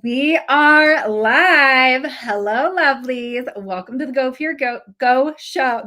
We are live. Hello, lovelies. Welcome to the Go Pure Glow Show.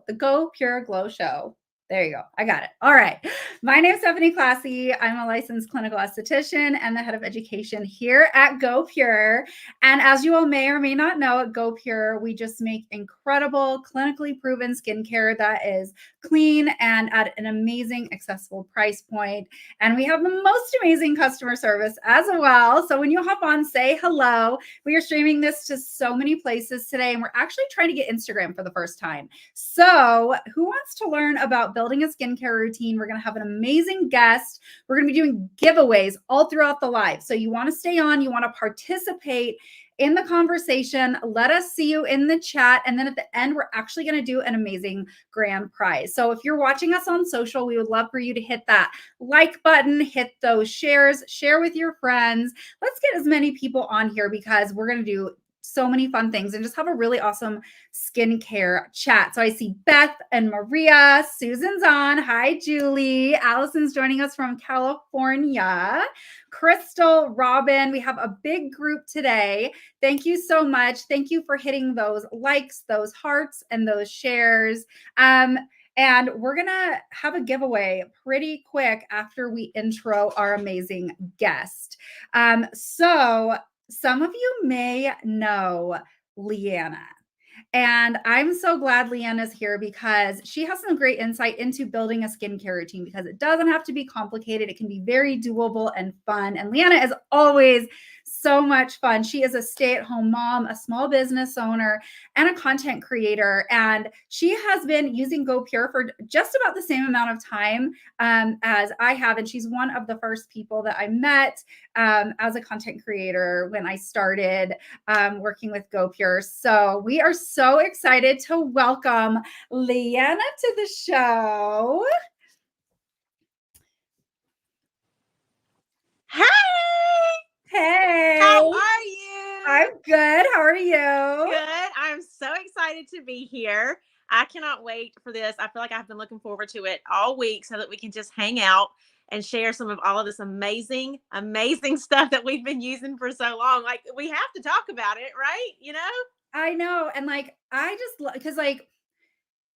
The Go Pure Glow Show. There you go. I got it. All right. My name is Stephanie Classy. I'm a licensed clinical esthetician and the head of education here at Go Pure. And as you all may or may not know, at Go Pure, we just make incredible, clinically proven skincare that is clean and at an amazing, accessible price point. And we have the most amazing customer service as well. So when you hop on, say hello. We are streaming this to so many places today, and we're actually trying to get Instagram for the first time. So who wants to learn about building a skincare routine? We're going to have an amazing guest. We're going to be doing giveaways all throughout the live. So you want to stay on, you want to participate in the conversation. Let us see you in the chat. And then at the end, we're actually going to do an amazing grand prize. So if you're watching us on social, we would love for you to hit that like button, hit those shares, share with your friends. Let's get as many people on here because we're going to do so many fun things and just have a really awesome skincare chat. So I see Beth and Maria. Susan's on. Hi, Julie. Allison's joining us from California. Crystal, Robin. We have a big group today. Thank you so much. Thank you for hitting those likes, those hearts, and those shares. And we're going to have a giveaway pretty quick after we intro our amazing guest. So some of you may know Leanna. And I'm so glad Leanna's here because she has some great insight into building a skincare routine because it doesn't have to be complicated. It can be very doable and fun. And Leanna is always so much fun. She is a stay-at-home mom, a small business owner, and a content creator. And she has been using Go Pure for just about the same amount of time as I have. And she's one of the first people that I met as a content creator when I started working with Go Pure. So we are so excited to welcome Leanna to the show. Hey! Hey! How are you? I'm good. How are you? Good. I'm so excited to be here. I cannot wait for this. I feel like I've been looking forward to it all week so that we can just hang out and share some of all of this amazing stuff that we've been using for so long. Like, we have to talk about it, right? You know? I know. And like, I just, because like,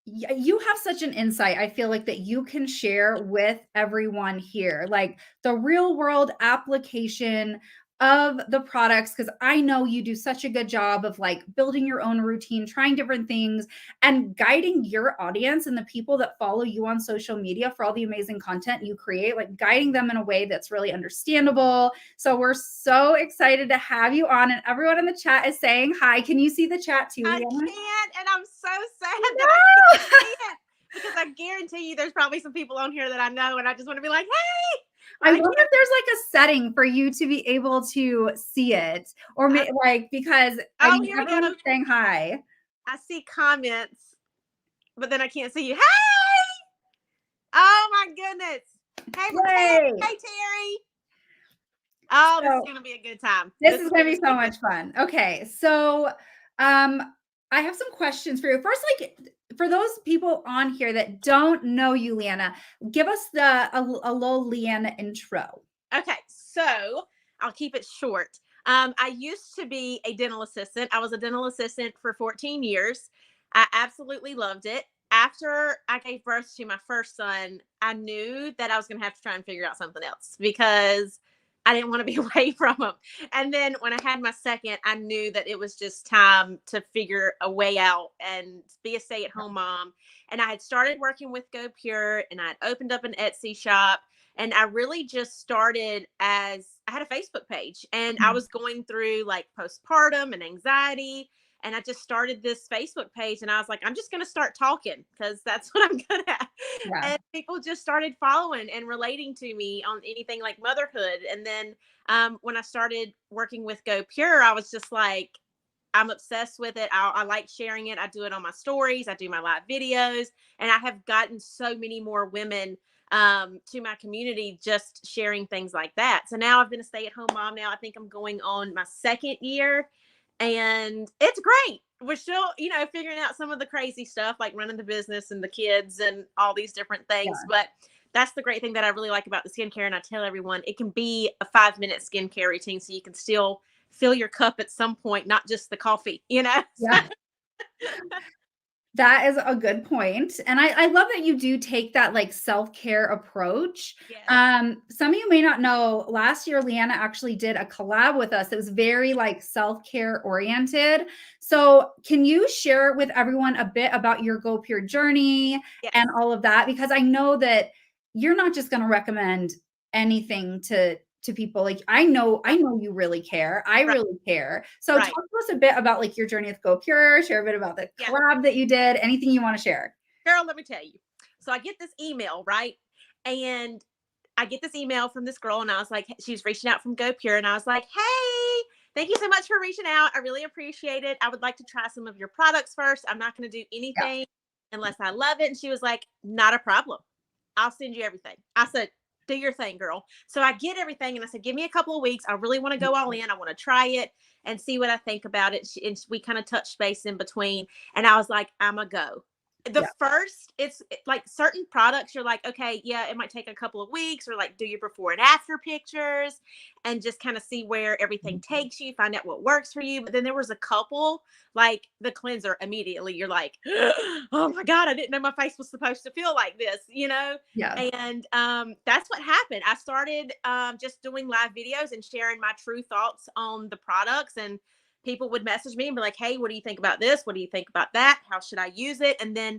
you have such an insight, I feel like, that you can share with everyone here, like the real world application of the products, because I know you do such a good job of like building your own routine, trying different things, and guiding your audience and the people that follow you on social media for all the amazing content you create, like guiding them in a way that's really understandable. So we're so excited to have you on, and everyone in the chat is saying hi. Can you see the chat too, I Leanna? can't, and I'm so sad that I can't see it because I guarantee you there's probably some people on here that I know, and I just want to be like, hey! I wonder if there's like a setting for you to be able to see it, or like, because I mean, here we everyone's go. saying hi. I see comments, but then I can't see you. Hey! Oh my goodness! Hey, Yay! Hey, Terry! Oh, this is gonna be a good time. This is gonna be so much fun. Okay, so I have some questions for you. First, like, for those people on here that don't know you, Leanna, give us a little Leanna intro. Okay, so I'll keep it short. I used to be a dental assistant. I was a dental assistant for 14 years. I absolutely loved it. After I gave birth to my first son, I knew that I was going to have to try and figure out something else because I didn't want to be away from him. And then when I had my second, I knew that it was just time to figure a way out and be a stay-at-home mom. And I had started working with Go Pure, and I had opened up an Etsy shop. And I really just started as I had a Facebook page, and I was going through like postpartum and anxiety. And I just started this Facebook page, and I was like, I'm just going to start talking because that's what I'm good at. Yeah. And people just started following and relating to me on anything like motherhood. And then when I started working with Go Pure, I was just like, I'm obsessed with it. I like sharing it. I do it on my stories. I do my live videos, and I have gotten so many more women to my community just sharing things like that. So now I've been a stay-at-home mom now. I think I'm going on my second year, and it's great. We're still, figuring out some of the crazy stuff like running the business and the kids and all these different things. Yeah. But that's the great thing that I really like about the skincare. And I tell everyone it can be a 5-minute skincare routine, so you can still fill your cup at some point, not just the coffee, you know? Yeah. That is a good point. And I love that you do take that like self-care approach. Yes. Some of you may not know, last year, Leanna actually did a collab with us. It was very like self-care oriented. So can you share with everyone a bit about your Go Pure journey Yes. and all of that? Because I know that you're not just going to recommend anything to people. Like I know you really care. I Right. really care. So Right. talk to us a bit about like your journey with Go Pure, share a bit about the Yeah. collab that you did, anything you want to share. Girl, let me tell you. So I get this email, right? And I get this email from this girl, and I was like, she was reaching out from Go Pure, and I was like, hey, thank you so much for reaching out. I really appreciate it. I would like to try some of your products first. I'm not going to do Yeah. anything unless I love it. And she was like, not a problem. I'll send you everything. I said, do your thing, girl. So I get everything, and I said, give me a couple of weeks. I really want to go all in. I want to try it and see what I think about it. And we kind of touched base in between, and I was like, I'm a go. The Yeah. first, it's like certain products, you're like, okay, yeah, it might take a couple of weeks, or like do your before and after pictures and just kind of see where everything takes you, find out what works for you. But then there was a couple, like the cleanser, immediately you're like, oh my God, I didn't know my face was supposed to feel like this, you know? Yeah. And that's what happened. I started just doing live videos and sharing my true thoughts on the products, and people would message me and be like, hey, what do you think about this? What do you think about that? How should I use it? And then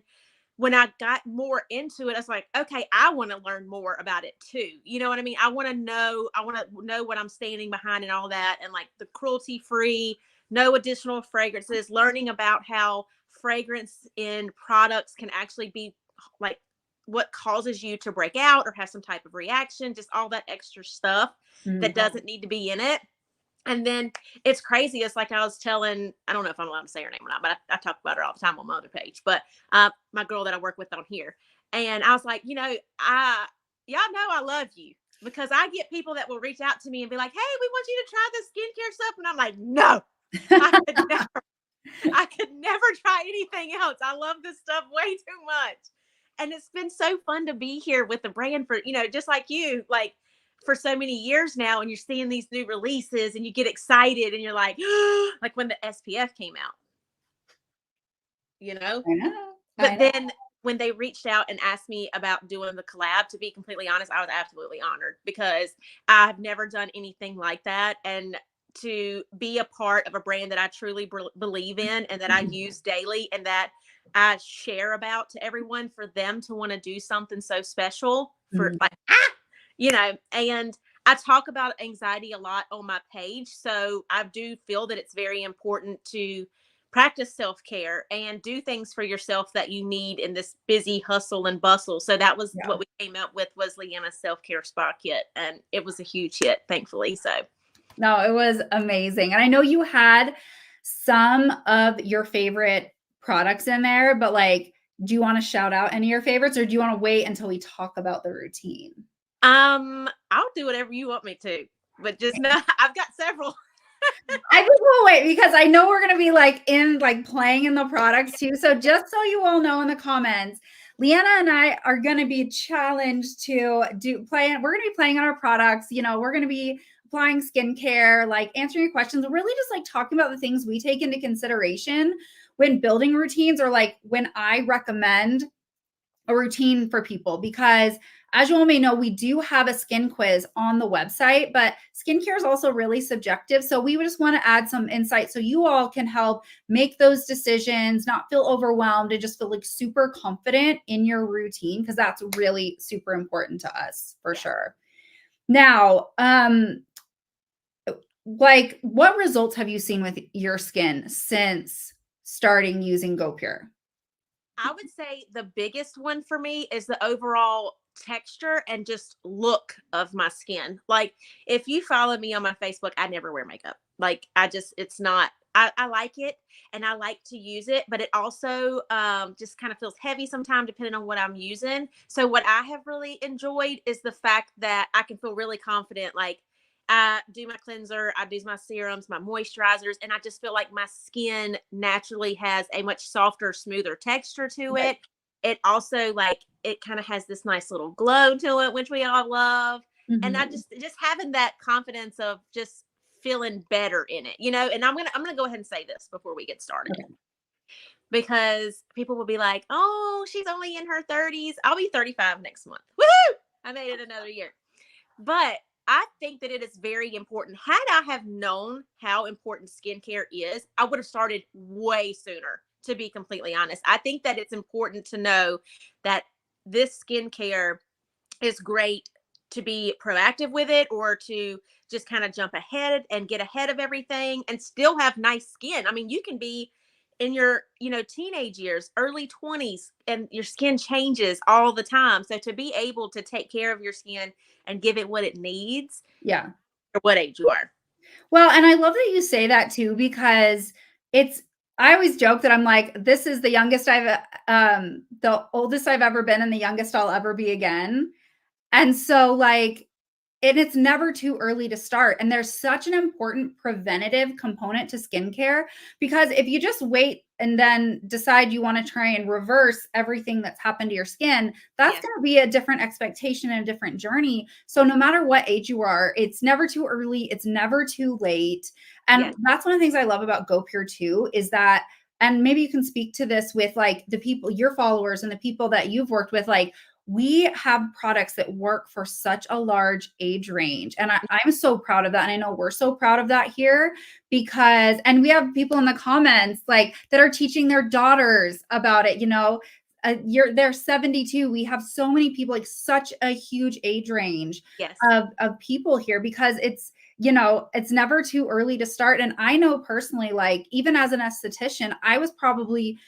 when I got more into it, I was like, okay, I want to learn more about it too. You know what I mean? I want to know what I'm standing behind and all that. And like the cruelty free, no additional fragrances, learning about how fragrance in products can actually be like what causes you to break out or have some type of reaction, just all that extra stuff that doesn't need to be in it. And then it's crazy. It's like I was telling, I don't know if I'm allowed to say her name or not, but I talk about her all the time on my other page. But my girl that I work with on here. And I was like, y'all know I love you, because I get people that will reach out to me and be like, hey, we want you to try this skincare stuff. And I'm like, no, I could never try anything else. I love this stuff way too much. And it's been so fun to be here with the brand for, just like you, like for so many years now, and you're seeing these new releases and you get excited and you're like, like when the SPF came out, I know. But then when they reached out and asked me about doing the collab, to be completely honest, I was absolutely honored, because I've never done anything like that. And to be a part of a brand that I truly believe in and that I use daily and that I share about to everyone, for them to want to do something so special for like, and I talk about anxiety a lot on my page. So I do feel that it's very important to practice self-care and do things for yourself that you need in this busy hustle and bustle. So that was what we came up with, was Leanna's self-care spa kit. And it was a huge hit, thankfully. So no, it was amazing. And I know you had some of your favorite products in there, but like, do you want to shout out any of your favorites, or do you want to wait until we talk about the routine? I'll do whatever you want me to, but just know I've got several. I think we'll wait, because I know we're going to be like playing in the products too. So just so you all know in the comments, Leanna and I are going to be challenged to we're going to be playing on our products. We're going to be applying skincare, like answering your questions, really just like talking about the things we take into consideration when building routines, or like when I recommend a routine for people. Because as you all may know, we do have a skin quiz on the website, but skincare is also really subjective. So we just want to add some insight so you all can help make those decisions, not feel overwhelmed, and just feel like super confident in your routine, because that's really super important to us for sure. Now, like, what results have you seen with your skin since starting using Go Pure? I would say the biggest one for me is the overall texture and just look of my skin. Like, if you follow me on my Facebook, I never wear makeup. Like, it's not, I like it and I like to use it, but it also just kind of feels heavy sometimes depending on what I'm using. So what I have really enjoyed is the fact that I can feel really confident. Like, I do my cleanser, I do my serums, my moisturizers, and I just feel like my skin naturally has a much softer, smoother texture to it. It also, like, it kind of has this nice little glow to it, which we all love. And I Mhm. just having that confidence of just feeling better in it, and I'm gonna go ahead and say this before we get started, Okay. because people will be like, oh, she's only in her 30s. I'll be 35 next month. Woohoo! I made it another year. But I think that it is very important. Had I have known how important skincare is, I would have started way sooner, to be completely honest. I think that it's important to know that this skincare is great to be proactive with it, or to just kind of jump ahead and get ahead of everything and still have nice skin. I mean, you can be in your, teenage years, early 20s, and your skin changes all the time. So to be able to take care of your skin and give it what it needs, Yeah. or what age you are. Well, and I love that you say that too, because it's I always joke that I'm like, this is the youngest the oldest I've ever been and the youngest I'll ever be again. And so like and it's never too early to start. And there's such an important preventative component to skincare, because if you just wait and then decide you want to try and reverse everything that's happened to your skin, that's Yes. going to be a different expectation and a different journey. So no matter what age you are, it's never too early, it's never too late. And Yes. that's one of the things I love about Go Pure too, is that, and maybe you can speak to this with like the people, your followers and the people that you've worked with, like we have products that work for such a large age range. And I'm so proud of that. And I know we're so proud of that here, because, and we have people in the comments like that are teaching their daughters about it, they're 72. We have so many people, like such a huge age range Yes. of people here, because it's never too early to start. And I know personally, like even as an esthetician, I was probably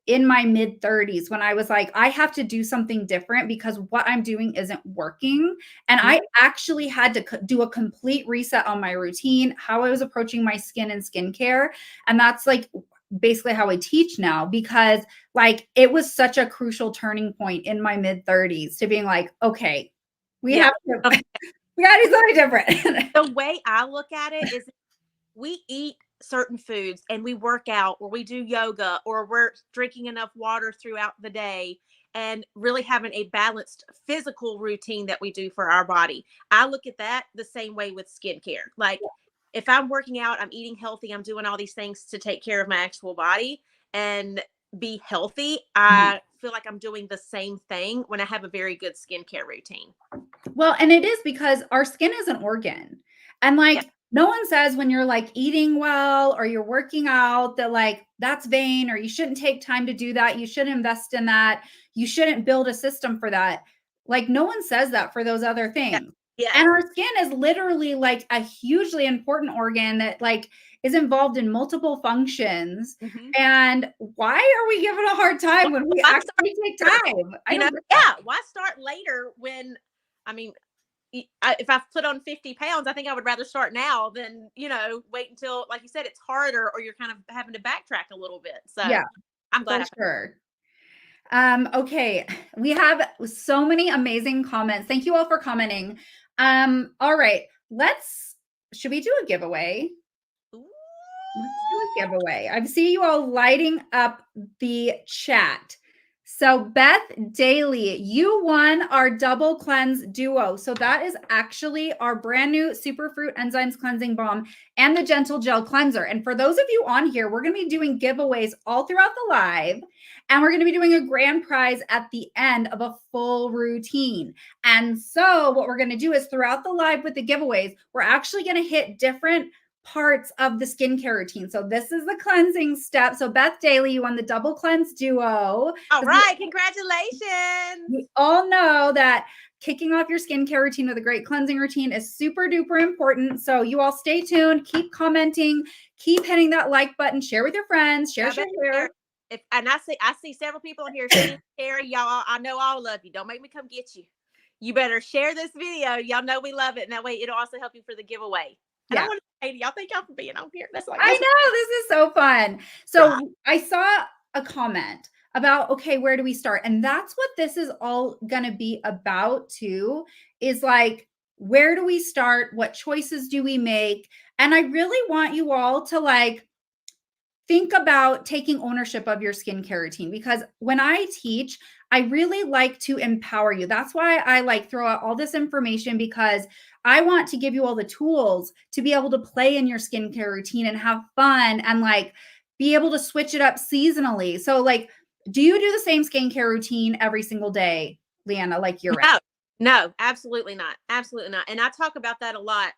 in my mid 30s when I was like, I have to do something different because what I'm doing isn't working. And Mhm. I actually had to do a complete reset on my routine, how I was approaching my skin and skincare. And that's like basically how I teach now, because like it was such a crucial turning point in my mid 30s to being like, okay, we Yeah. have to, we got to do something different. The way I look at it is, we eat certain foods and we work out, or we do yoga, or we're drinking enough water throughout the day, and really having a balanced physical routine that we do for our body. I look at that the same way with skincare. Like if I'm working out, I'm eating healthy, I'm doing all these things to take care of my actual body and be healthy. I feel like I'm doing the same thing when I have a very good skincare routine. Well, and it is because our skin is an organ. And Yeah. like no one says when you're like eating well or you're working out that like that's vain, or you shouldn't take time to do that. You shouldn't invest in that. You shouldn't build a system for that. Like no one says that for those other Yeah. things. Yes. And our skin is literally like a hugely important organ that like is involved in multiple functions. Mhm. And why are we given a hard time when we Why start actually take later? time? I don't get that. Yeah, why start later when, I mean, if I put on 50 pounds, I think I would rather start now than, wait until, like you said, it's harder, or you're kind of having to backtrack a little bit. So Yeah, I'm for glad I. sure. Okay, we have so many amazing comments. Thank you all for commenting. All right, should we do a giveaway? Ooh. Let's do a giveaway. I see you all lighting up the chat. So Beth Daly, you won our double cleanse duo. So that is actually our brand new Superfruit Enzymes Cleansing Balm and the Gentle Gel Cleanser. And for those of you on here, we're going to be doing giveaways all throughout the live. And we're going to be doing a grand prize at the end of a full routine. And so what we're going to do is throughout the live with the giveaways, we're actually going to hit different parts of the skincare routine. So this is the cleansing step. So Beth Daly, you won the double cleanse duo. All right, congratulations. We all know that kicking off your skincare routine with a great cleansing routine is super duper important. So you all stay tuned, keep commenting, keep hitting that like button, share with your friends, share. And I see several people in here saying, Terry, y'all, I know all love you. Don't make me come get you. You better share this video. Y'all know we love it. And that way it'll also help you for the giveaway. And I Yeah. want to say to y'all, thank y'all for being on here. I know, this is so fun. So I saw a comment about, okay, where do we start? And that's what this is all going to be about too, is like, where do we start? What choices do we make? And I really want you all to like, think about taking ownership of your skincare routine, because when I teach, I really like to empower you. That's why I like throw out all this information, because I want to give you all the tools to be able to play in your skincare routine and have fun and like be able to switch it up seasonally. So like, do you do the same skincare routine every single day, Leanna, like you're right? No, no, absolutely not. Absolutely not. And I talk about that a lot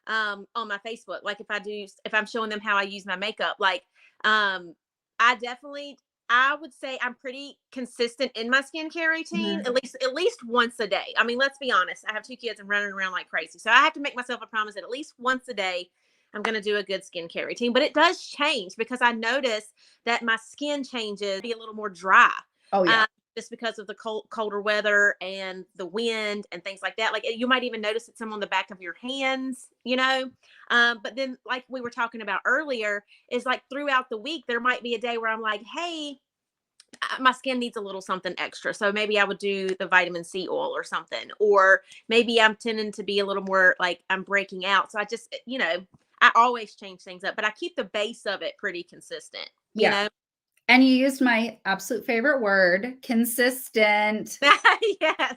on my Facebook. Like if I'm showing them how I use my makeup, like I definitely, I would say I'm pretty consistent in my skincare routine, Mhm. at least once a day. I mean, let's be honest. I have 2 kids and running around like crazy. So I have to make myself a promise that at least once a day I'm going to do a good skincare routine. But it does change because I notice that my skin changes, be a little more dry. Oh yeah. Just because of the colder weather and the wind and things like that. Like you might even notice it some on the back of your hands, you know. But then, like we were talking about earlier, is like throughout the week there might be a day where I'm like, hey, my skin needs a little something extra. So maybe I would do the vitamin C oil or something, or maybe I'm tending to be a little more like I'm breaking out. So I just, I always change things up, but I keep the base of it pretty consistent, you Yeah. know? And you used my absolute favorite word, consistent. Yes.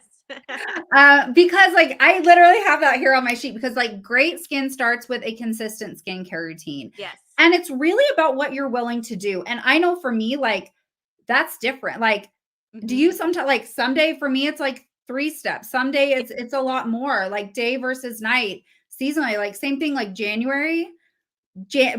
Because like I literally have that here on my sheet, because like great skin starts with a consistent skincare routine. Yes. And it's really about what you're willing to do. And I know for me, like that's different. Like, do you sometimes like someday for me it's like 3 steps. Someday it's a lot more, like day versus night, seasonally, like same thing, like January.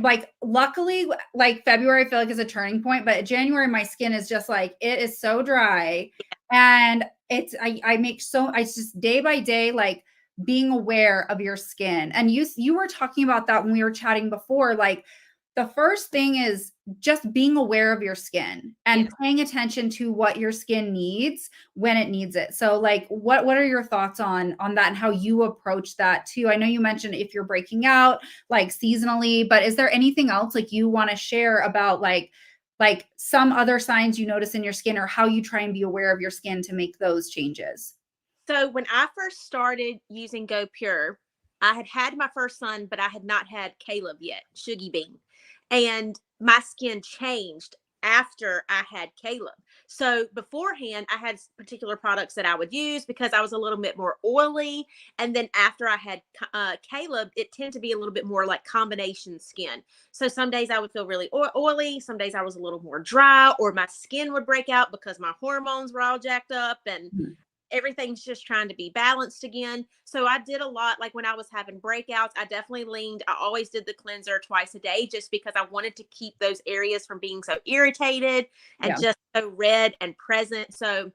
Like luckily, like February I feel like is a turning point, but January my skin is just like, it is so dry. And I make so, I just day by day, like being aware of your skin. And you were talking about that when we were chatting before, like the first thing is just being aware of your skin and Yes. paying attention to what your skin needs when it needs it. So like what are your thoughts on that and how you approach that too? I know you mentioned if you're breaking out like seasonally, but is there anything else like you want to share about like some other signs you notice in your skin, or how you try and be aware of your skin to make those changes? So when I first started using Go Pure, I had my first son, but I had not had Caleb yet, Shuggy Bean. And my skin changed after I had Caleb. So beforehand, I had particular products that I would use because I was a little bit more oily. And then after I had Caleb, it tended to be a little bit more like combination skin. So some days I would feel really oily. Some days I was a little more dry, or my skin would break out because my hormones were all jacked up. And everything's just trying to be balanced again. So I did a lot. Like when I was having breakouts, I definitely leaned. I always did the cleanser twice a day just because I wanted to keep those areas from being so irritated and Yeah. just so red and present. So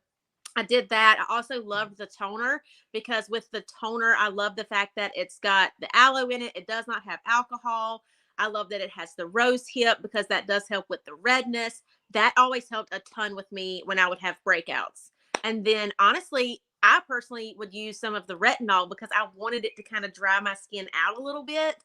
I did that. I also loved the toner because with the toner, I love the fact that it's got the aloe in it. It does not have alcohol. I love that it has the rose hip because that does help with the redness. That always helped a ton with me when I would have breakouts. And then honestly, I personally would use some of the retinol because I wanted it to kind of dry my skin out a little bit.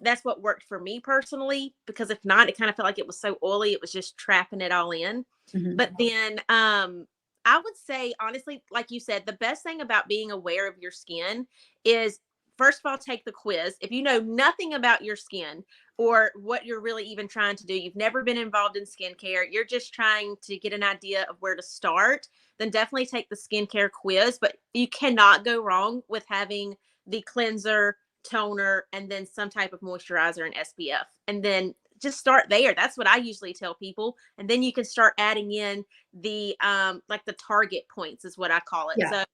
That's what worked for me personally, because if not, it kind of felt like it was so oily, it was just trapping it all in. Mhm. But then I would say, honestly, like you said, the best thing about being aware of your skin is, first of all, take the quiz. If you know nothing about your skin or what you're really even trying to do, you've never been involved in skincare, you're just trying to get an idea of where to start, then definitely take the skincare quiz. But you cannot go wrong with having the cleanser, toner, and then some type of moisturizer and SPF. And then just start there. That's what I usually tell people. And then you can start adding in the like the target points is what I call it. Yeah. So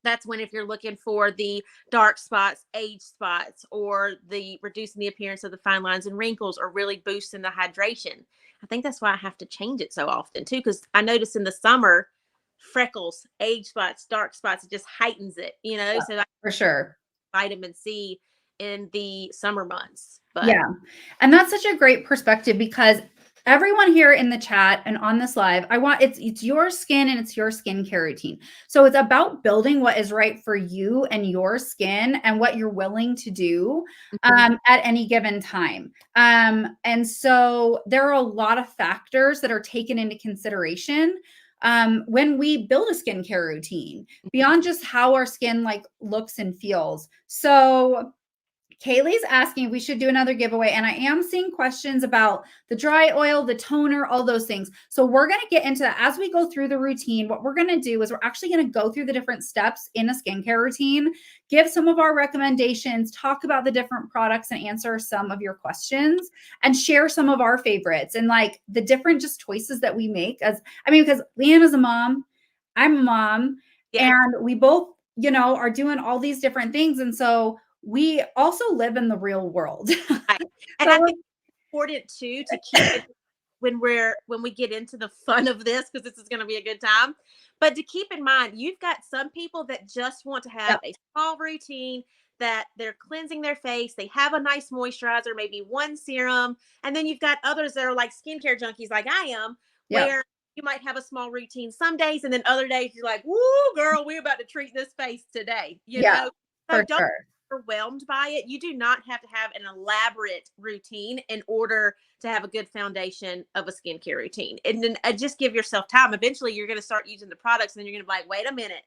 that's when, if you're looking for the dark spots, age spots, or the reducing the appearance of the fine lines and wrinkles, or really boosting the hydration. I think that's why I have to change it so often too, because I notice in the summer, freckles, age spots, dark spots, it just heightens it, Yeah, so for sure. vitamin C in the summer months. But Yeah. And that's such a great perspective, because everyone here in the chat and on this live, I want it's your skin and it's your skincare routine. So it's about building what is right for you and your skin and what you're willing to do at any given time. And so there are a lot of factors that are taken into consideration when we build a skincare routine beyond just how our skin like looks and feels. So Kaylee's asking if we should do another giveaway, and I am seeing questions about the dry oil, the toner, all those things. So we're going to get into that as we go through the routine. What we're going to do is we're actually going to go through the different steps in a skincare routine, give some of our recommendations, talk about the different products, and answer some of your questions, and share some of our favorites and like the different just choices that we make. As I mean, because Leanna's a mom, I'm a mom, Yeah. and we both, are doing all these different things, and so we also live in the real world. Right. And So I think it's important too to keep it when we get into the fun of this, because this is going to be a good time. But to keep in mind, you've got some people that just want to have yep, a small routine, that they're cleansing their face, they have a nice moisturizer, maybe one serum, and then you've got others that are like skincare junkies like I am, yep, where you might have a small routine some days, and then other days you're like, "Woo, girl, we're about to treat this face today," yeah, So for don't sure. be overwhelmed by it. You do not have to have an elaborate routine in order to have a good foundation of a skincare routine. And then just give yourself time. Eventually, you're going to start using the products, and then you're going to be like, wait a minute.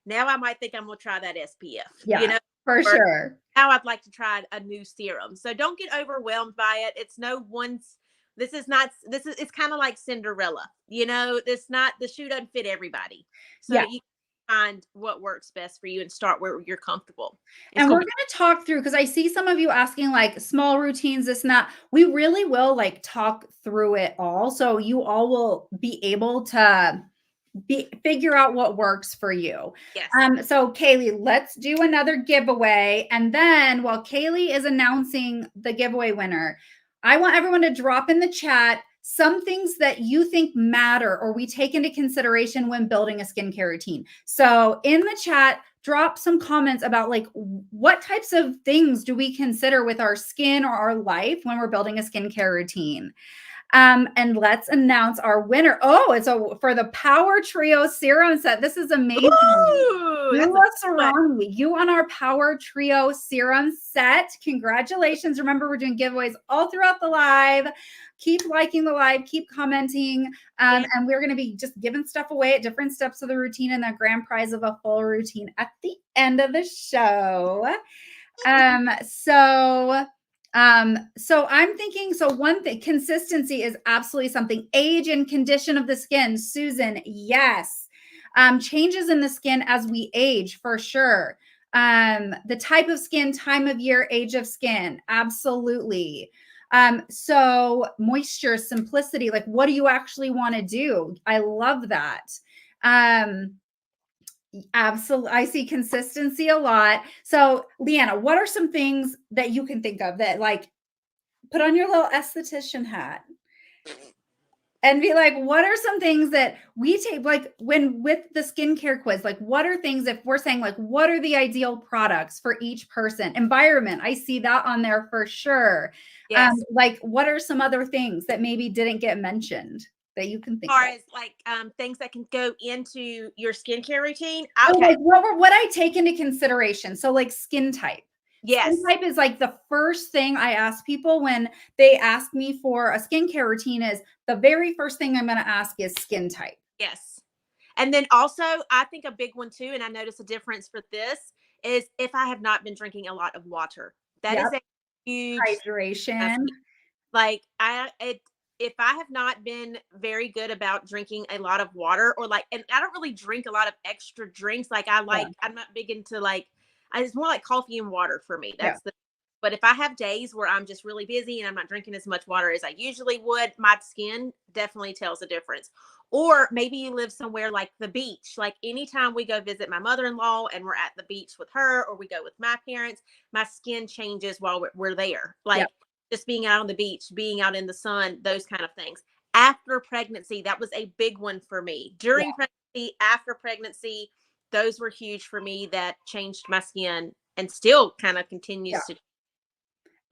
Now I might think I'm going to try that SPF, Yeah, for or sure. now I'd like to try a new serum. So don't get overwhelmed by it. It's no one's, it's kind of like Cinderella, it's not, the shoe doesn't fit everybody. So Yeah. you find what works best for you and start where you're comfortable. It's And we're going going to to talk through, because I see some of you asking like small routines, this and that. We really will like talk through it all. So you all will be able to figure out what works for you. be, yes. So Kaylee, let's do another giveaway. And then while Kaylee is announcing the giveaway winner, I want everyone to drop in the chat some things that you think matter or we take into consideration when building a skincare routine. So in the chat, drop some comments about like what types of things do we consider with our skin or our life when we're building a skincare routine. And let's announce our winner. Oh, it's for the Power Trio Serum Set. This is amazing. Ooh, that's You on our Power Trio Serum Set. Congratulations. Remember, we're doing giveaways all throughout the live. Keep liking the live, keep commenting. And we're going to be just giving stuff away at different steps of the routine and the grand prize of a full routine at the end of the show. So I'm thinking, so one thing, consistency is absolutely something. Age and condition of the skin, Susan, yes. Changes in the skin as we age, for sure. The type of skin, time of year, age of skin, absolutely. So moisture, simplicity, like what do you actually want to do? I love that. Absolutely. I see consistency a lot. So, Leanna, what are some things that you can think of that like put on your little esthetician hat and be like, what are some things that we take, like when with the skincare quiz, like what are things, if we're saying like, what are the ideal products for each person? Environment, I see that on there for sure. yes. Like what are some other things that maybe didn't get mentioned that you can think As far of? as like things that can go into your skincare routine. Oh, Okay. like what I take into consideration. So like skin type. Skin Yes. type is like the first thing I ask people when they ask me for a skincare routine. Is the very first thing I'm going to ask is skin type. Yes. And then also, I think a big one too, and I notice a difference for this, is if I have not been drinking a lot of water. That is Yep. a huge, Hydration. like if I have not been very good about drinking a lot of water, or like, and I don't really drink a lot of extra drinks. Like Yeah. I'm not big into like, it's more like coffee and water for me. Yeah. But if I have days where I'm just really busy and I'm not drinking as much water as I usually would, my skin definitely tells a difference. Or maybe you live somewhere like the beach. Like anytime we go visit my mother-in-law and we're at the beach with her, or we go with my parents, my skin changes while we're there. Yeah. Like just being out on the beach, being out in the sun, those kind of things. After pregnancy, that was a big one for me. During pregnancy, after pregnancy, those were huge for me. That changed my skin and still kind of continues to.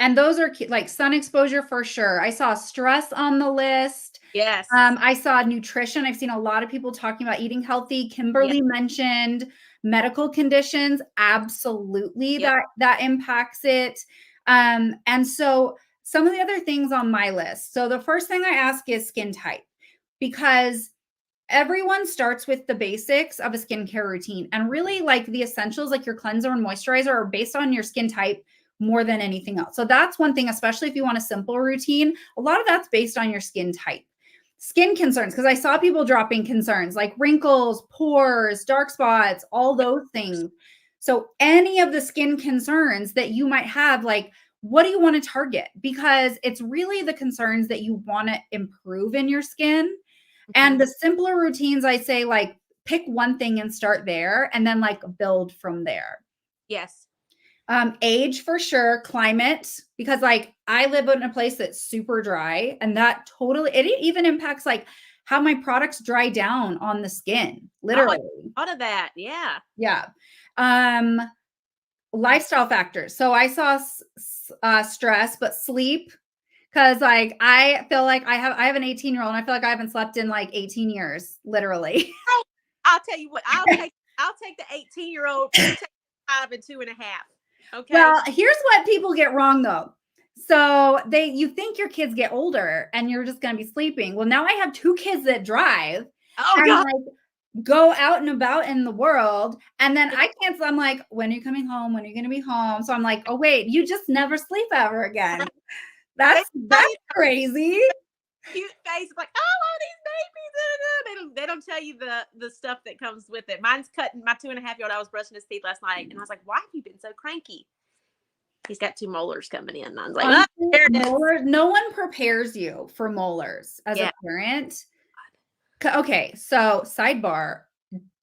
And those are like sun exposure for sure. I saw stress on the list. Yes. I saw nutrition. I've seen a lot of people talking about eating healthy. Kimberly mentioned medical conditions. Absolutely, that impacts it. And so some of the other things on my list. So the first thing I ask is skin type, because everyone starts with the basics of a skincare routine, and really like the essentials, like your cleanser and moisturizer, are based on your skin type more than anything else. So that's one thing, especially if you want a simple routine. A lot of that's based on your skin type. Skin concerns, because I saw people dropping concerns like wrinkles, pores, dark spots, all those things. So any of the skin concerns that you might have, like, what do you want to target? Because it's really the concerns that you want to improve in your skin. And the simpler routines, I say, like, pick one thing and start there, and then like build from there. Yes. Age for sure, climate, because like I live in a place that's super dry, and that totally, it even impacts like how my products dry down on the skin, literally. Out of that. Yeah. Yeah. Lifestyle factors. So I saw stress, but sleep, because like I feel like I have an 18-year-old, and I feel like I haven't slept in like 18 years, literally. I'll tell you what, I'll take the 18-year-old, you take 5 and 2.5. Okay. Well, here's what people get wrong though. So you think your kids get older and you're just going to be sleeping. Well, now I have 2 kids that drive and God. like go out and about in the world. And then I cancel. I'm like, when are you coming home? When are you going to be home? So I'm like, oh wait, you just never sleep ever again. That's crazy. Cute face, like, oh, these babies. They don't tell you the stuff that comes with it. Mine's cutting. My 2.5-year-old, I was brushing his teeth last night, and I was like, why have you been so cranky? He's got 2 molars coming in. I was like, there it is. No one prepares you for molars as a parent. Okay, so sidebar,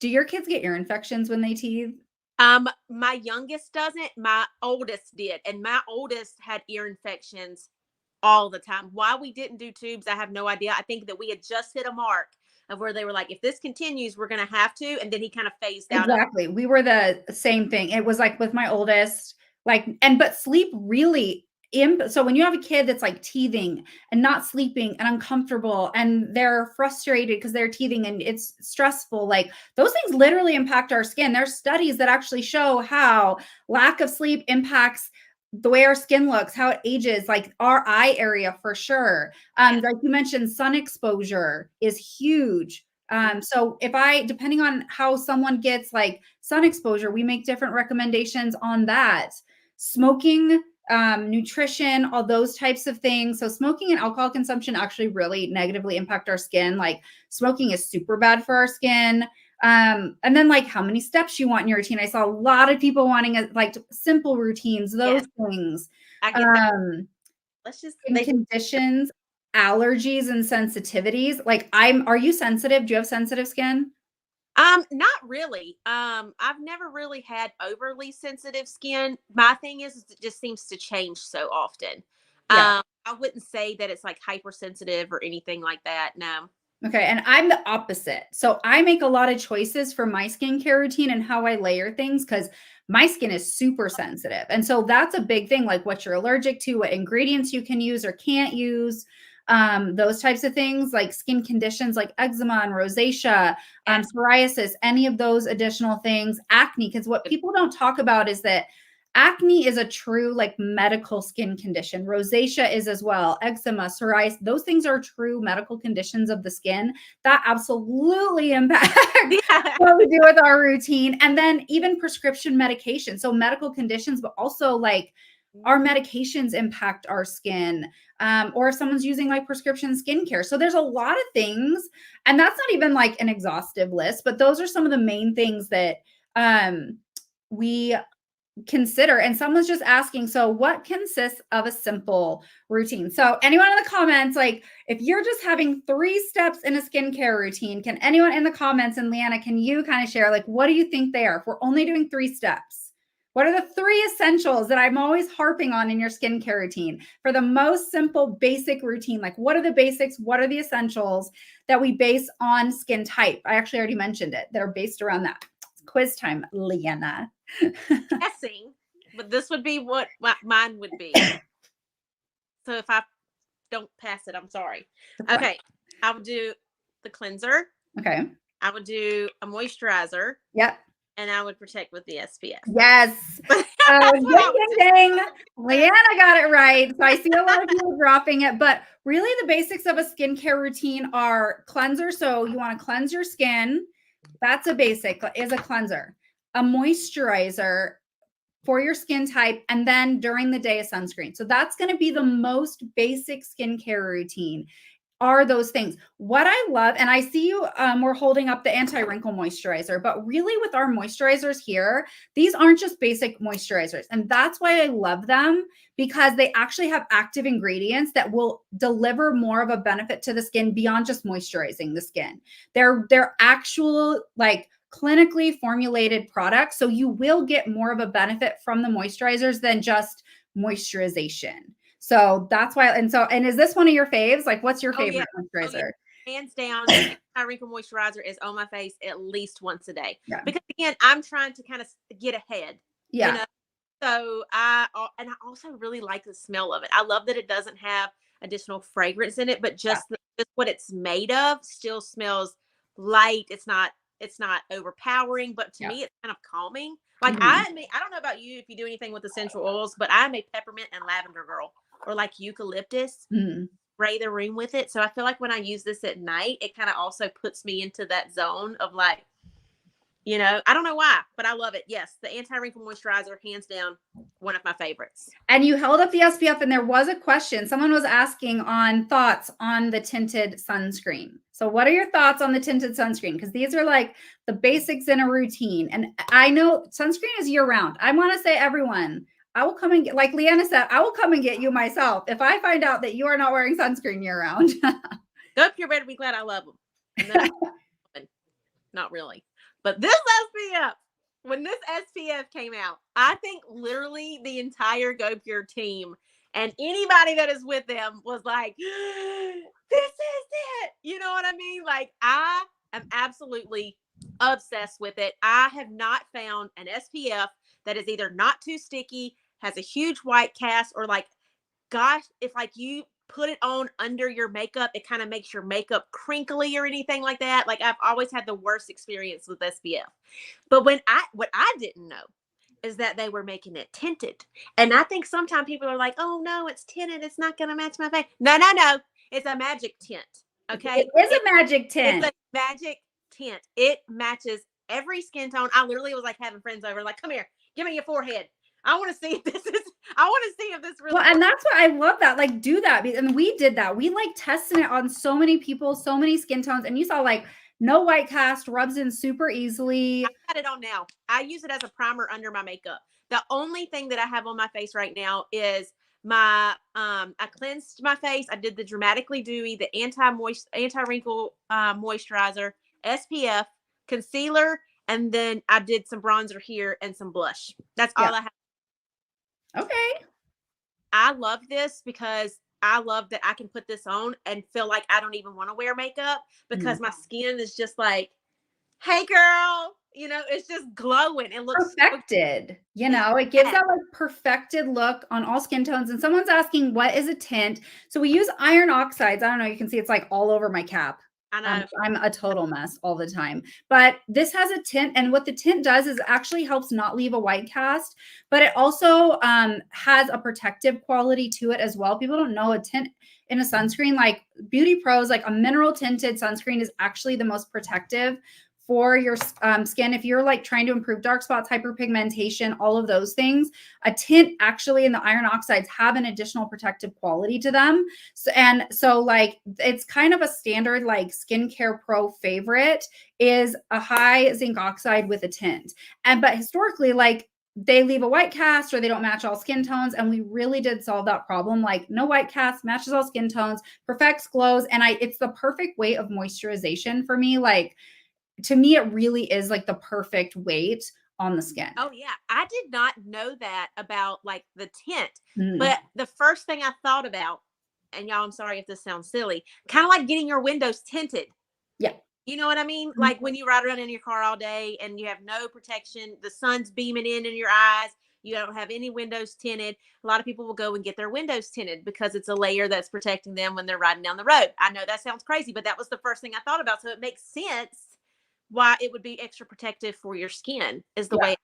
do your kids get ear infections when they teeth? My youngest doesn't. My oldest did, and my oldest had ear infections all the time. Why we didn't do tubes, I have no idea. I think that we had just hit a mark of where they were like, if this continues, we're going to have to. And then he kind of phased out. Exactly. We were the same thing. It was like with my oldest, like, but sleep really, so when you have a kid that's like teething and not sleeping and uncomfortable and they're frustrated because they're teething and it's stressful, like those things literally impact our skin. There's studies that actually show how lack of sleep impacts the way our skin looks, how it ages, like our eye area for sure. Like you mentioned, sun exposure is huge. So depending on how someone gets like sun exposure, we make different recommendations on that. Smoking, nutrition, all those types of things. So smoking and alcohol consumption actually really negatively impact our skin. Like smoking is super bad for our skin. And then like how many steps you want in your routine. I saw a lot of people wanting like simple routines, those things. I get that. Let's just conditions, allergies and sensitivities. Like are you sensitive? Do you have sensitive skin? Not really. I've never really had overly sensitive skin. My thing is it just seems to change so often. I wouldn't say that it's like hypersensitive or anything like that. No. Okay. And I'm the opposite. So I make a lot of choices for my skincare routine and how I layer things because my skin is super sensitive. And so that's a big thing, like what you're allergic to, what ingredients you can use or can't use, those types of things, like skin conditions like eczema and rosacea, psoriasis, any of those additional things, acne. Because what people don't talk about is that acne is a true like medical skin condition. Rosacea is as well. Eczema, psoriasis, those things are true medical conditions of the skin that absolutely impact what we do with our routine. And then even prescription medication. So medical conditions, but also like our medications impact our skin, or if someone's using like prescription skincare. So there's a lot of things, and that's not even like an exhaustive list, but those are some of the main things that we consider. And someone's just asking, so what consists of a simple routine? So anyone in the comments, like if you're just having 3 steps in a skincare routine, can anyone in the comments, and Leanna, can you kind of share, like, what do you think they are? If we're only doing 3 steps, what are the 3 essentials that I'm always harping on in your skincare routine for the most simple, basic routine? Like, what are the basics? What are the essentials that we base on skin type? I actually already mentioned it. They're based around that. It's quiz time, Leanna. Guessing, but this would be what mine would be. So if I don't pass it, I'm sorry. Okay. I would do the cleanser. Okay. I would do a moisturizer. Yep. And I would protect with the SPF. Yes. Ding, ding, ding. Leanna got it right. So I see a lot of people dropping it, but really the basics of a skincare routine are cleanser. So you want to cleanse your skin. That's a basic, is a cleanser. A moisturizer for your skin type, and then during the day, a sunscreen. So that's going to be the most basic skincare routine, are those things. What I love, and I see you, we're holding up the anti-wrinkle moisturizer, but really with our moisturizers here, these aren't just basic moisturizers. And that's why I love them, because they actually have active ingredients that will deliver more of a benefit to the skin beyond just moisturizing the skin. They're actual, like, clinically formulated products. So you will get more of a benefit from the moisturizers than just moisturization. So that's why. And is this one of your faves? Like, what's your favorite moisturizer? Hands down, my wrinkle moisturizer is on my face at least once a day. Yeah. Because again, I'm trying to kind of get ahead. Yeah. You know? So I also really like the smell of it. I love that it doesn't have additional fragrance in it, but just what it's made of still smells light. It's not overpowering, but to me, it's kind of calming. Like I don't know about you if you do anything with essential oils, but I'm a peppermint and lavender girl, or like eucalyptus. Spray the room with it. So I feel like when I use this at night, it kind of also puts me into that zone of like, you know, I don't know why, but I love it. Yes, the anti-wrinkle moisturizer, hands down, one of my favorites. And you held up the SPF, and there was a question. Someone was asking on thoughts on the tinted sunscreen. So what are your thoughts on the tinted sunscreen? Because these are like the basics in a routine. And I know sunscreen is year round. I want to say, everyone, I will come and get, like Leanna said, I will come and get you myself if I find out that you are not wearing sunscreen year round. Go Pure better be glad I love them. And then not really. But this SPF, when this SPF came out, I think literally the entire Go Pure team and anybody that is with them was like, this is it. You know what I mean? Like, I am absolutely obsessed with it. I have not found an SPF that is either not too sticky, has a huge white cast, or like, gosh, if like you put it on under your makeup, it kind of makes your makeup crinkly or anything like that. Like, I've always had the worst experience with SPF. But what I didn't know is that they were making it tinted. And I think sometimes people are like, oh no, it's tinted, it's not going to match my face. No. It's a magic tint. Okay. It is a magic tint. It's a magic tint. It matches every skin tone. I literally was like having friends over, like, come here, give me your forehead. I want to see if this is, I want to see if this really. Well, and that's why I love that. Like, do that. And we did that. We like tested it on so many people, so many skin tones. And you saw like no white cast, rubs in super easily. I got it on now. I use it as a primer under my makeup. The only thing that I have on my face right now is my, I cleansed my face. I did the Dramatically Dewy, the anti-wrinkle moisturizer, SPF, concealer, and then I did some bronzer here and some blush. That's all I have. Okay. I love this because I love that I can put this on and feel like I don't even want to wear makeup, because my skin is just like, hey girl, you know, it's just glowing. It looks perfected. You know, it gives that like perfected look on all skin tones. And someone's asking, what is a tint? So we use iron oxides. I don't know. You can see it's like all over my cap. I know. I'm a total mess all the time, but this has a tint, and what the tint does is actually helps not leave a white cast, but it also has a protective quality to it as well. People don't know a tint in a sunscreen, like Beauty Pros, like a mineral tinted sunscreen is actually the most protective for your skin. If you're like trying to improve dark spots, hyperpigmentation, all of those things, a tint actually in the iron oxides have an additional protective quality to them. So like it's kind of a standard like skincare pro favorite is a high zinc oxide with a tint. But historically, like they leave a white cast or they don't match all skin tones. And we really did solve that problem. Like no white cast, matches all skin tones, perfects glows. And it's the perfect weight of moisturization for me. Like, to me, it really is like the perfect weight on the skin. Oh yeah. I did not know that about like the tint, but the first thing I thought about, and y'all, I'm sorry if this sounds silly, kind of like getting your windows tinted. Yeah. You know what I mean? Like when you ride around in your car all day and you have no protection, the sun's beaming in your eyes, you don't have any windows tinted. A lot of people will go and get their windows tinted because it's a layer that's protecting them when they're riding down the road. I know that sounds crazy, but that was the first thing I thought about. So it makes sense why it would be extra protective for your skin is the way.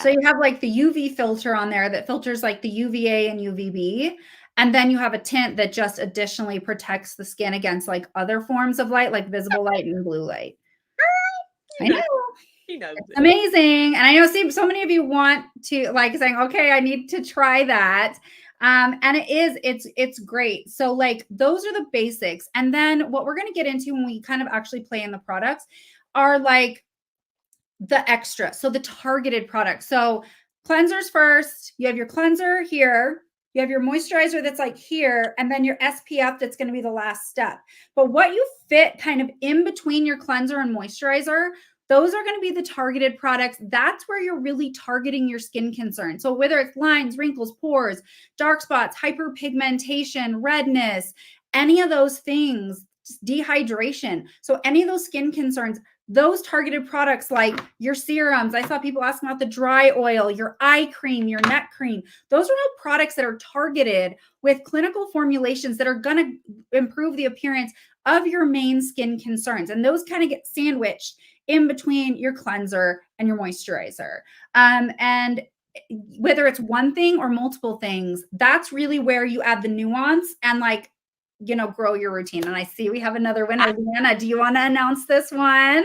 So you have like the UV filter on there that filters like the UVA and UVB. And then you have a tint that just additionally protects the skin against like other forms of light, like visible light and blue light. I know. He knows It's it. amazing. And I know so many of you want to like saying, okay, I need to try that. And it's great. So like those are the basics. And then what we're going to get into when we kind of actually play in the products are like the extra. So the targeted products. So cleansers first, you have your cleanser here, you have your moisturizer that's like here, and then your SPF that's going to be the last step. But what you fit kind of in between your cleanser and moisturizer, those are going to be the targeted products. That's where you're really targeting your skin concern. So whether it's lines, wrinkles, pores, dark spots, hyperpigmentation, redness, any of those things, dehydration. So any of those skin concerns, those targeted products like your serums. I saw people asking about the dry oil, your eye cream, your neck cream. Those are all products that are targeted with clinical formulations that are going to improve the appearance of your main skin concerns. And those kind of get sandwiched in between your cleanser and your moisturizer. And whether it's one thing or multiple things, that's really where you add the nuance and like, grow your routine. And I see we have another winner. Leanna, do you want to announce this one?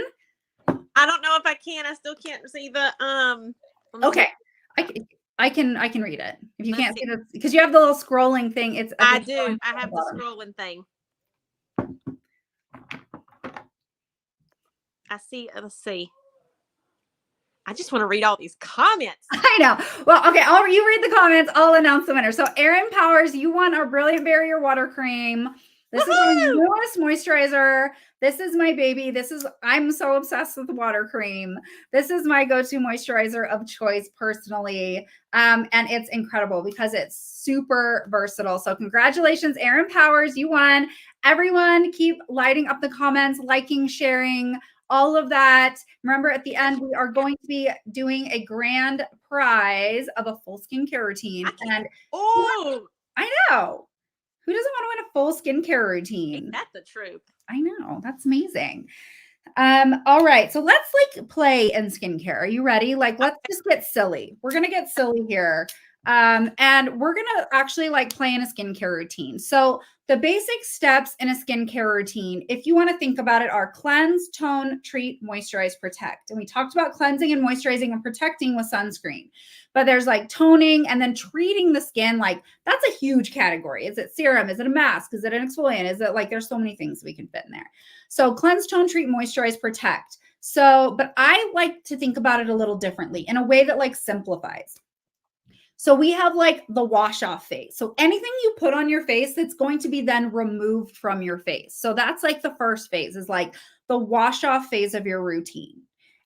I don't know if I can. I still can't see the Okay. I can read it. If you can't see this, because you have the little scrolling thing. I do. I have the scrolling thing. I see. Let's see. I just want to read all these comments. I know. Well, okay. You read the comments. I'll announce the winner. So Erin Powers, you won our Brilliant Barrier Water Cream. This is our newest moisturizer. This is my baby. I'm so obsessed with the water cream. This is my go-to moisturizer of choice personally. And it's incredible because it's super versatile. So congratulations, Erin Powers. You won. Everyone keep lighting up the comments, liking, sharing, all of that. Remember, at the end, we are going to be doing a grand prize of a full skincare routine. And I know. Who doesn't want to win a full skincare routine? That's the truth. I know. That's amazing. All right. So let's like play in skincare. Are you ready? Like, let's just get silly. We're going to get silly here. And we're going to actually like play in a skincare routine. So the basic steps in a skincare routine, if you want to think about it, are cleanse, tone, treat, moisturize, protect. And we talked about cleansing and moisturizing and protecting with sunscreen. But there's like toning and then treating the skin. Like that's a huge category. Is it serum? Is it a mask? Is it an exfoliant? Is it like there's so many things we can fit in there. So cleanse, tone, treat, moisturize, protect. So, but I like to think about it a little differently in a way that like simplifies. So we have like the wash off phase. So anything you put on your face that's going to be then removed from your face. So that's like the first phase is like the wash off phase of your routine.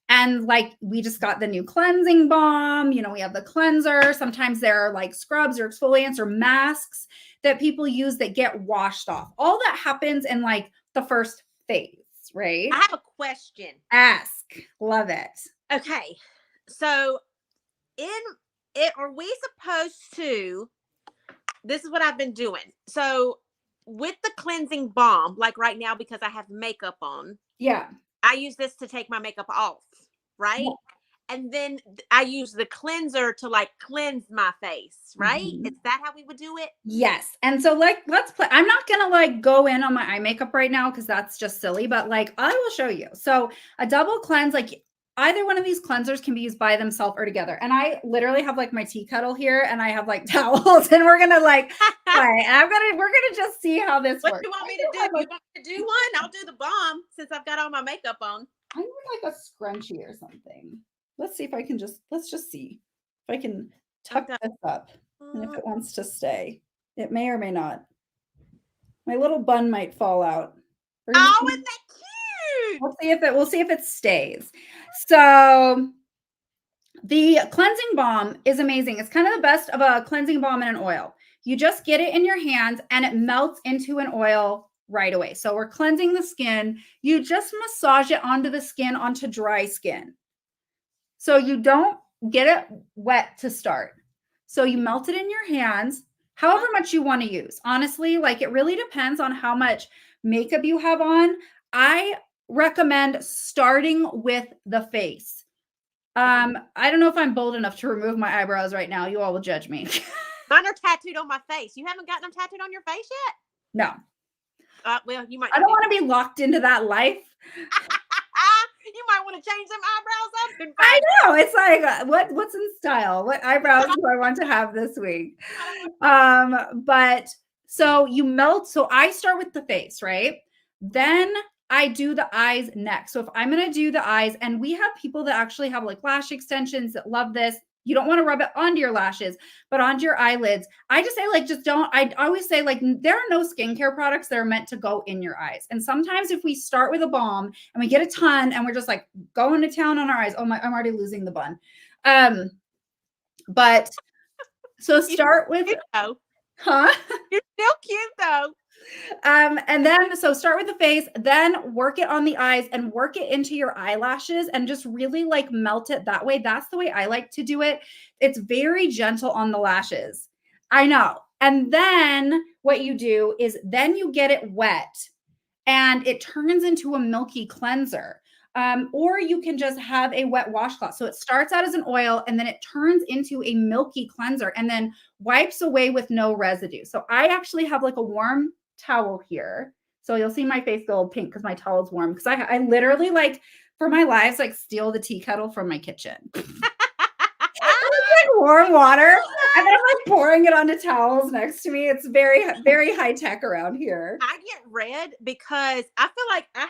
And like we just got the new cleansing balm, we have the cleanser. Sometimes there are like scrubs or exfoliants or masks that people use that get washed off. All that happens in like the first phase, right? I have a question. Ask. Love it. Okay. So are we supposed to, this is what I've been doing. So with the cleansing balm, like right now, because I have makeup on. Yeah. I use this to take my makeup off, right? Yeah. And then I use the cleanser to like cleanse my face, right? Mm-hmm. Is that how we would do it? Yes. And so like, let's play. I'm not going to like go in on my eye makeup right now because that's just silly, but like I will show you. So a double cleanse, like either one of these cleansers can be used by themselves or together. And I literally have like my tea kettle here and I have like towels and we're going to like, play. And we're going to just see how this works. What do you want me to do? You want me to do one? I'll do the balm since I've got all my makeup on. I need like a scrunchie or something. Let's see if I can let's just see if I can tuck this up and if it wants to stay. It may or may not. My little bun might fall out. Oh, isn't that cute? We'll see if it stays. So the cleansing balm is amazing. It's kind of the best of a cleansing balm in an oil. You just get it in your hands and it melts into an oil right away. So we're cleansing the skin. You just massage it onto the skin, onto dry skin. So you don't get it wet to start. So you melt it in your hands, however much you want to use. Honestly, like it really depends on how much makeup you have on. I recommend starting with the face. I don't know if I'm bold enough to remove my eyebrows right now. You all will judge me. Mine are tattooed on my face. You haven't gotten them tattooed on your face yet? No. Well, you might. I don't want to be locked into that life. You might want to change them eyebrows up in I 5 know. It's like, what's in style? What eyebrows do I want to have this week? But so you melt. So I start with the face, right? Then I do the eyes next. So if I'm going to do the eyes, and we have people that actually have like lash extensions that love this. You don't want to rub it onto your lashes, but onto your eyelids. I just say, like, just don't. I always say, like, there are no skincare products that are meant to go in your eyes. And sometimes if we start with a balm and we get a ton and we're just like going to town on our eyes, oh my, I'm already losing the bun. But so start with, huh? You're still cute though. And then so start with the face, then work it on the eyes and work it into your eyelashes and just really like melt it that way. That's the way I like to do it. It's very gentle on the lashes. I know. And then what you do is then you get it wet and it turns into a milky cleanser. Or you can just have a wet washcloth. So it starts out as an oil and then it turns into a milky cleanser and then wipes away with no residue. So I actually have like a warm towel here. So you'll see my face go pink because my towel's warm. Because I literally, like, for my lives, like, steal the tea kettle from my kitchen. Like warm water, and then I'm like pouring it onto towels next to me. It's very, very high tech around here. I get red because I feel like I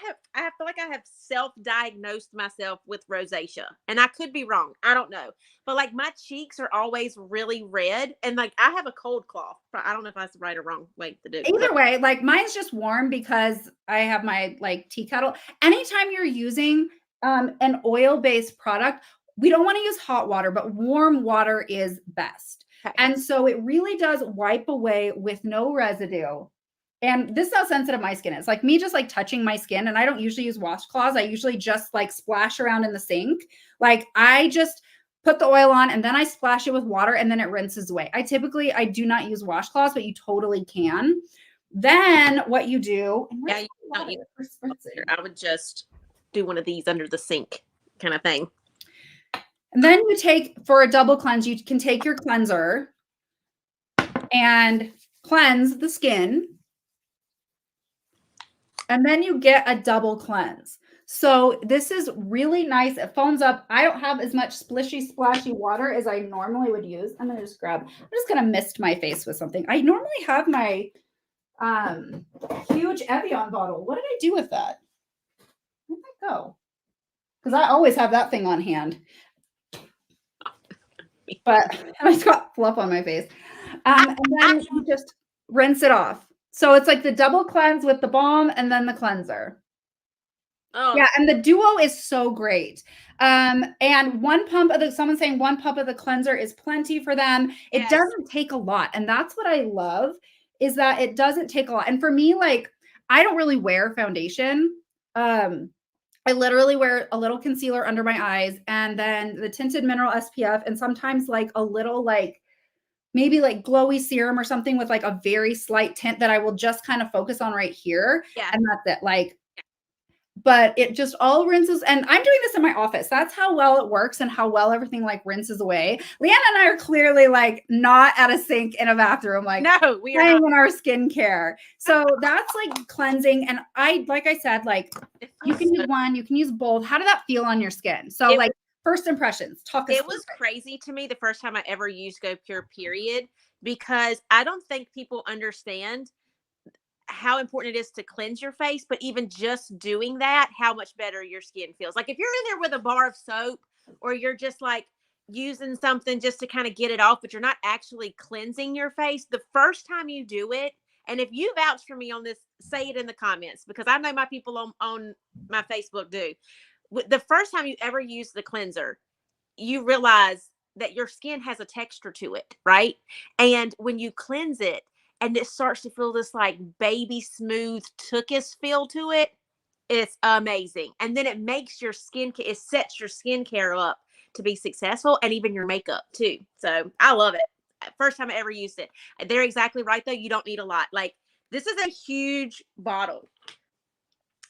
have self-diagnosed myself with rosacea, and I could be wrong. I don't know, but like my cheeks are always really red, and like I have a cold cough. I don't know if that's the right or wrong way to do it. Either way, like mine's just warm because I have my like tea kettle. Anytime you're using an oil-based product, we don't want to use hot water, but warm water is best. Okay. And so it really does wipe away with no residue. And this is how sensitive my skin is. Like me just like touching my skin, and I don't usually use washcloths. I usually just like splash around in the sink. Like I just put the oil on and then I splash it with water and then it rinses away. I do not use washcloths, but you totally can. Then what you do, yeah, you don't use I would just do one of these under the sink kind of thing. And then you take, for a double cleanse, you can take your cleanser and cleanse the skin. And then you get a double cleanse. So this is really nice. It foams up. I don't have as much splishy, splashy water as I normally would use. I'm going to just I'm just going to mist my face with something. I normally have my huge Evian bottle. What did I do with that? Where'd that go? Because I always have that thing on hand. But I just got fluff on my face. And then you just rinse it off. So it's like the double cleanse with the balm and then the cleanser. Oh. Yeah, and the duo is so great. And someone's saying one pump of the cleanser is plenty for them. It doesn't take a lot. And that's what I love, is that it doesn't take a lot. And for me, like, I don't really wear foundation. I literally wear a little concealer under my eyes and then the tinted mineral SPF and sometimes like a little like maybe like glowy serum or something with like a very slight tint that I will just kind of focus on right here. Yeah. And that's it. Like, but it just all rinses. And I'm doing this in my office. That's how well it works and how well everything like rinses away. Leanna and I are clearly like not at a sink in a bathroom, like no, we are playing in our skincare. So that's like cleansing. And like I said, like you can use one, you can use both. How did that feel on your skin? So like first impressions, it was crazy to me the first time I ever used Go Pure, period, because I don't think people understand how important it is to cleanse your face, but even just doing that, how much better your skin feels. Like if you're in there with a bar of soap or you're just like using something just to kind of get it off, but you're not actually cleansing your face, the first time you do it, and if you vouch for me on this, say it in the comments, because I know my people on my Facebook do. The first time you ever use the cleanser, you realize that your skin has a texture to it, right? And when you cleanse it, and it starts to feel this like baby smooth tuchus feel to it, it's amazing. And then it makes your it sets your skincare up to be successful, and even your makeup too. So I love it. First time I ever used it. They're exactly right though. You don't need a lot. Like this is a huge bottle,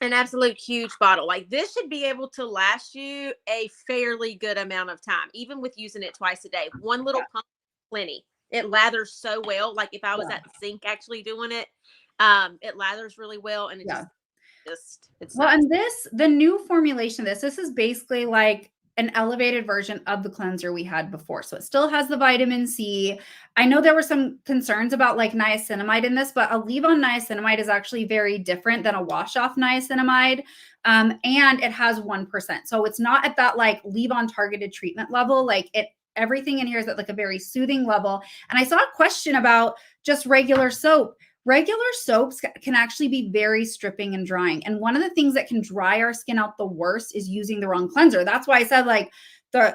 an absolute huge bottle. Like this should be able to last you a fairly good amount of time, even with using it twice a day. One little pump, plenty. It lathers so well. Like if I was at the sink actually doing it, it lathers really well, and it just it's Well, nice. and the new formulation of this is basically like an elevated version of the cleanser we had before. So it still has the vitamin C. I know there were some concerns about like niacinamide in this, but a leave-on niacinamide is actually very different than a wash-off niacinamide. And it has 1%. So it's not at that like leave-on targeted treatment level. Like everything in here is at like a very soothing level. And I saw a question about just regular soap. Regular soaps can actually be very stripping and drying. And one of the things that can dry our skin out the worst is using the wrong cleanser. That's why I said like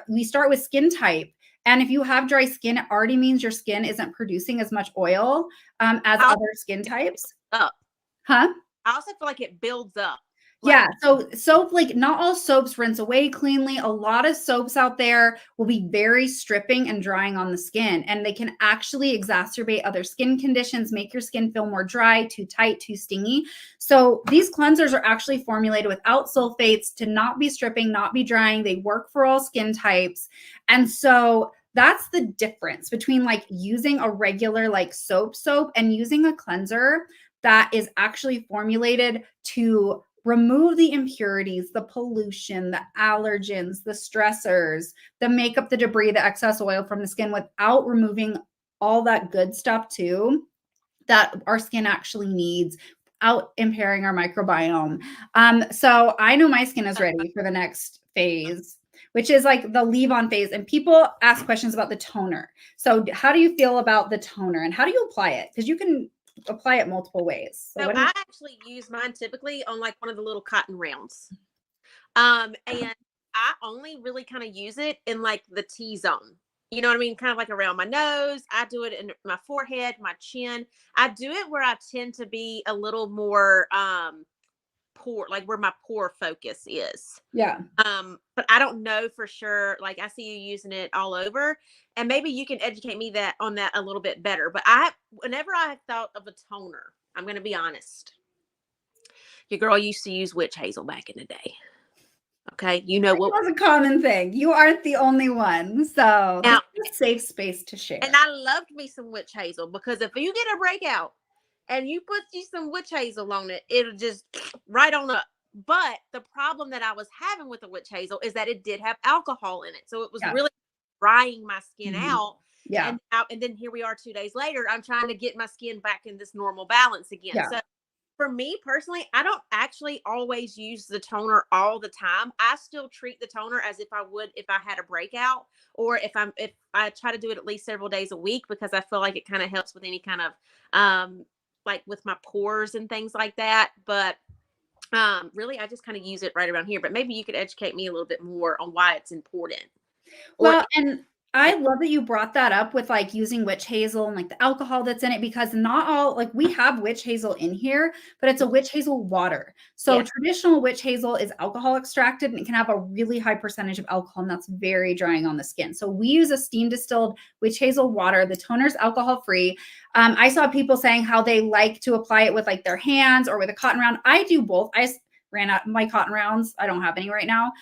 we start with skin type. And if you have dry skin, it already means your skin isn't producing as much oil as other skin types. Up. Huh? I also feel like it builds up. Yeah. So soap, like not all soaps rinse away cleanly. A lot of soaps out there will be very stripping and drying on the skin, and they can actually exacerbate other skin conditions, make your skin feel more dry, too tight, too stingy. So these cleansers are actually formulated without sulfates to not be stripping, not be drying. They work for all skin types. And so that's the difference between like using a regular like soap and using a cleanser that is actually formulated to remove the impurities, the pollution, the allergens, the stressors, the makeup, the debris, the excess oil from the skin without removing all that good stuff too that our skin actually needs without impairing our microbiome. So I know my skin is ready for the next phase, which is like the leave-on phase. And people ask questions about the toner. So how do you feel about the toner and how do you apply it? Because you can apply it multiple ways. So I actually use mine typically on like one of the little cotton rounds. And I only really kind of use it in like the T-zone. You know what I mean? Kind of like around my nose. I do it in my forehead, my chin. I do it where I tend to be a little more pore, like where my pore focus is. Yeah. But I don't know for sure. Like I see you using it all over, and maybe you can educate me on that a little bit better. But whenever I thought of a toner, I'm going to be honest. Your girl used to use witch hazel back in the day. Okay, you know what was a common thing. You aren't the only one, so now, it's a safe space to share. And I loved me some witch hazel because if you get a breakout and you put you some witch hazel on it, it'll just right on up. But the problem that I was having with the witch hazel is that it did have alcohol in it, so it was really drying my skin out. Yeah. And then here we are 2 days later. I'm trying to get my skin back in this normal balance again. Yeah. So for me personally, I don't actually always use the toner all the time. I still treat the toner as if I would if I had a breakout, or if I try to do it at least several days a week, because I feel like it kind of helps with any kind of like with my pores and things like that. But really, I just kind of use it right around here. But maybe you could educate me a little bit more on why it's important. Well, and I love that you brought that up with like using witch hazel and like the alcohol that's in it, because not all, like we have witch hazel in here, but it's a witch hazel water. So traditional witch hazel is alcohol extracted and it can have a really high percentage of alcohol, and that's very drying on the skin. So we use a steam distilled witch hazel water. The toner's alcohol free. I saw people saying how they like to apply it with like their hands or with a cotton round. I do both. I ran out my cotton rounds. I don't have any right now.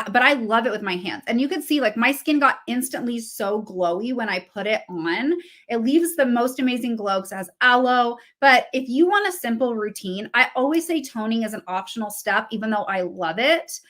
But I love it with my hands. And you can see like my skin got instantly so glowy when I put it on. It leaves the most amazing glow because it has aloe. But if you want a simple routine, I always say toning is an optional step, even though I love it,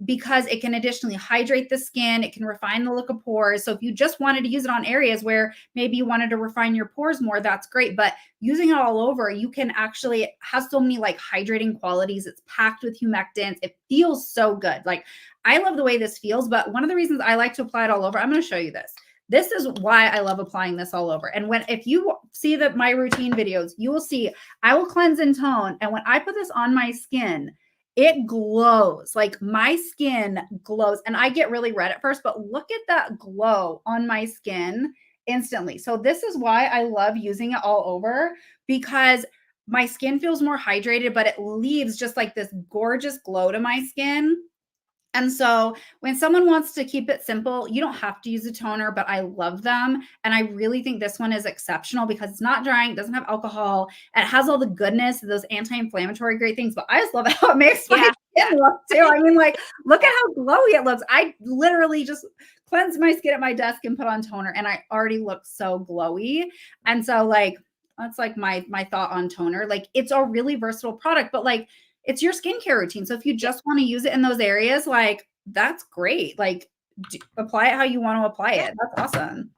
because it can additionally hydrate the skin. It can refine the look of pores. So if you just wanted to use it on areas where maybe you wanted to refine your pores more, that's great. But using it all over, you can actually, it has so many like hydrating qualities. It's packed with humectants. It feels so good. Like I love the way this feels, but one of the reasons I like to apply it all over, I'm going to show you this. This is why I love applying this all over. And if you see my routine videos, you will see I will cleanse and tone. And when I put this on my skin, it glows. Like my skin glows, and I get really red at first, but look at that glow on my skin instantly. So this is why I love using it all over, because my skin feels more hydrated, but it leaves just like this gorgeous glow to my skin. And so when someone wants to keep it simple, you don't have to use a toner, but I love them. And I really think this one is exceptional because it's not drying, it doesn't have alcohol, it has all the goodness, those anti-inflammatory great things, but I just love how it makes my skin look too. I mean, like, look at how glowy it looks. I literally just cleanse my skin at my desk and put on toner, and I already look so glowy. And so like, That's like my thought on toner. Like it's a really versatile product, but like it's your skincare routine. So if you just want to use it in those areas, like that's great. Like apply it how you want to apply it. That's awesome.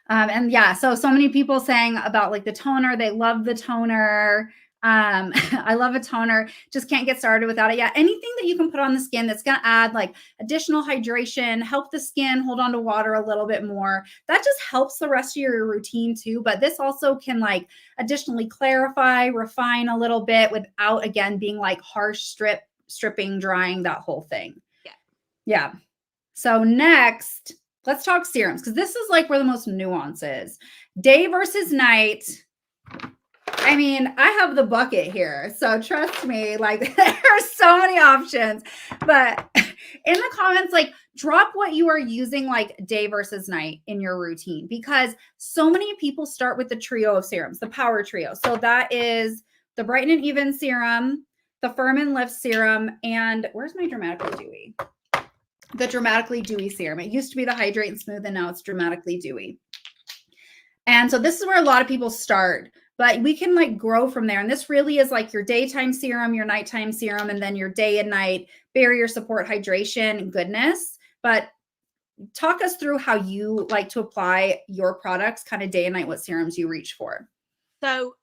And yeah, so many people saying about like the toner, they love the toner. I love a toner, just can't get started without it. Yeah, anything that you can put on the skin that's going to add like additional hydration, help the skin hold on to water a little bit more. That just helps the rest of your routine too. But this also can like additionally clarify, refine a little bit without, again, being like harsh stripping, drying, that whole thing. Yeah. So next, let's talk serums, because this is like where the most nuance is. Day versus night. I mean, I have the bucket here, so trust me, like there are so many options. But in the comments, like drop what you are using like day versus night in your routine, because so many people start with the trio of serums, the power trio. So that is the Brighten and Even serum, the Firm and Lift serum, and where's my Dramatically Dewy? The Dramatically Dewy serum. It used to be the Hydrate and Smooth, and now it's Dramatically Dewy. And so this is where a lot of people start, but we can like grow from there. And this really is like your daytime serum, your nighttime serum, and then your day and night barrier support, hydration, goodness. But talk us through how you like to apply your products, kind of day and night, what serums you reach for. So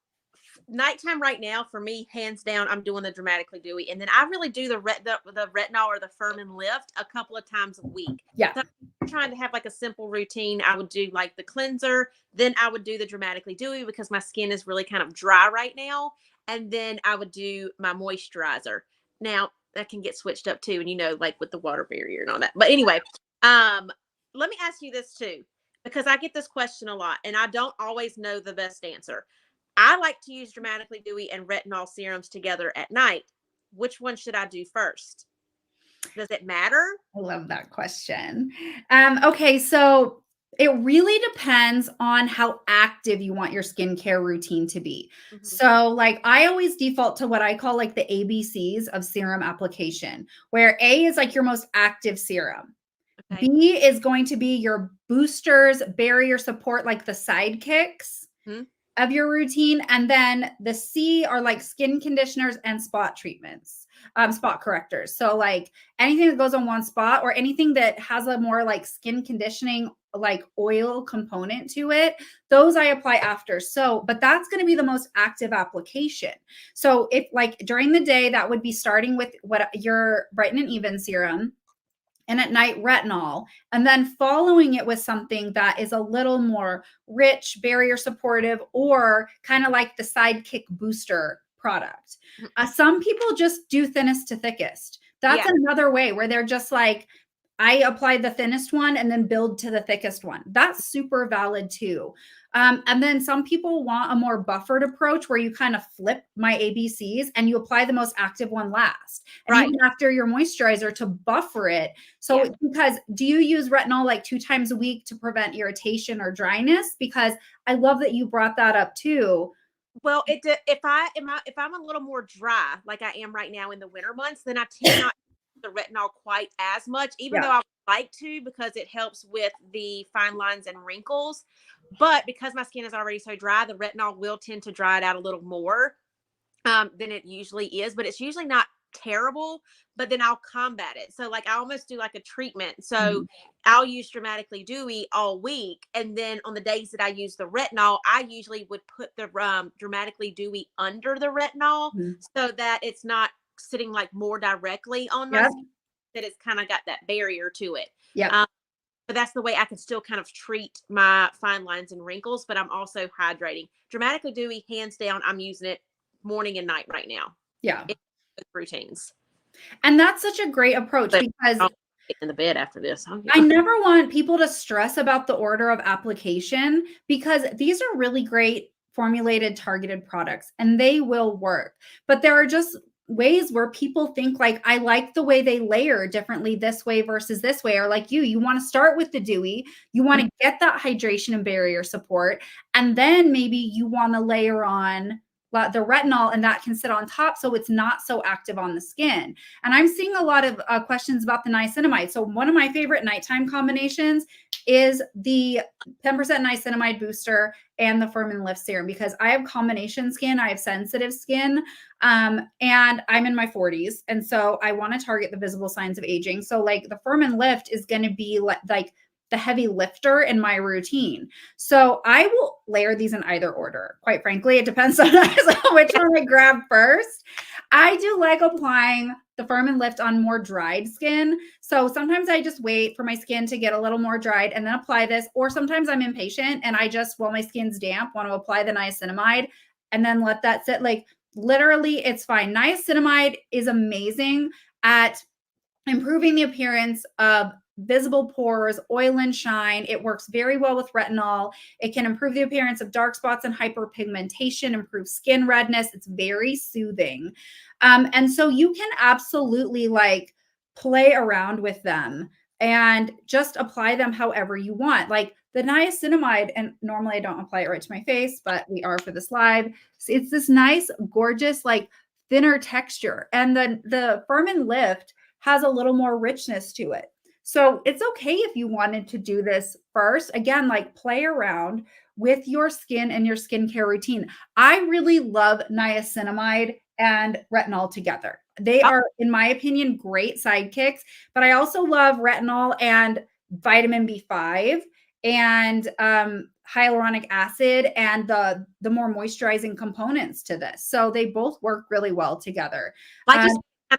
nighttime right now for me, hands down, I'm doing the Dramatically Dewy, and then I really do the retinol or the Firm and Lift a couple of times a week. Yeah. So I'm trying to have like a simple routine. I would do like the cleanser, then I would do the Dramatically Dewy because my skin is really kind of dry right now, and then I would do my moisturizer. Now that can get switched up too, and you know, like with the water barrier and all that. But anyway, let me ask you this too, because I get this question a lot, and I don't always know the best answer. I like to use Dramatically Dewy and retinol serums together at night. Which one should I do first? Does it matter? I love that question. Okay, so it really depends on how active you want your skincare routine to be. Mm-hmm. So like I always default to what I call like the ABCs of serum application, where A is like your most active serum. Okay. B is going to be your boosters, barrier support, like the sidekicks. Mm-hmm. Of your routine. And then the C are like skin conditioners and spot treatments, spot correctors. So like anything that goes on one spot or anything that has a more like skin conditioning, like oil component to it, those I apply after. So, but that's going to be the most active application. So if like during the day, that would be starting with what your Brighten and Even serum, and at night retinol, and then following it with something that is a little more rich, barrier supportive, or kind of like the sidekick booster product. Some people just do thinnest to thickest. That's another way where they're just like, I apply the thinnest one and then build to the thickest one. That's super valid too. And then some people want a more buffered approach where you kind of flip my ABCs and you apply the most active one last. And right. Even after your moisturizer to buffer it. So because do you use retinol like 2 times a week to prevent irritation or dryness? Because I love that you brought that up too. Well, if I'm a little more dry, like I am right now in the winter months, then I tend not the retinol quite as much, even though I would like to, because it helps with the fine lines and wrinkles. But because my skin is already so dry, the retinol will tend to dry it out a little more than it usually is. But it's usually not terrible, but then I'll combat it. So like I almost do like a treatment. So I'll use Dramatically Dewy all week. And then on the days that I use the retinol, I usually would put the Dramatically Dewy under the retinol so that it's not sitting like more directly on my skin, that it's kind of got that barrier to it. Yeah. But that's the way I can still kind of treat my fine lines and wrinkles, but I'm also hydrating. Dramatically Dewy, hands down, I'm using it morning and night right now. Yeah. Routines. And that's such a great approach, because I'll get in the bed after this. I never want people to stress about the order of application, because these are really great formulated, targeted products and they will work. But there are just ways where people think like, I like the way they layer differently this way versus this way, or like you want to start with the dewy, you want to get that hydration and barrier support, and then maybe you want to layer on the retinol, and that can sit on top so it's not so active on the skin. And I'm seeing a lot of questions about the niacinamide. So one of my favorite nighttime combinations is the 10% niacinamide booster and the Firm and Lift serum, because I have combination skin, I have sensitive skin, and I'm in my 40s. And so I want to target the visible signs of aging. So like the Firm and Lift is going to be like the heavy lifter in my routine. So I will layer these in either order. Quite frankly, it depends on which one I grab first. I do like applying the Firm and Lift on more dried skin. So sometimes I just wait for my skin to get a little more dried and then apply this. Or sometimes I'm impatient and I just, while my skin's damp, want to apply the niacinamide and then let that sit. Like literally, it's fine. Niacinamide is amazing at improving the appearance of visible pores, oil and shine. It works very well with retinol. It can improve the appearance of dark spots and hyperpigmentation, improve skin redness. It's very soothing. And so you can absolutely like play around with them and just apply them however you want. Like the niacinamide, and normally I don't apply it right to my face, but we are for this live. It's this nice, gorgeous, like thinner texture. And then the Firm and Lift has a little more richness to it. So it's okay if you wanted to do this first. Again, like play around with your skin and your skincare routine. I really love niacinamide and retinol together. They are, in my opinion, great sidekicks, but I also love retinol and vitamin B5 and hyaluronic acid and the more moisturizing components to this. So they both work really well together. Kind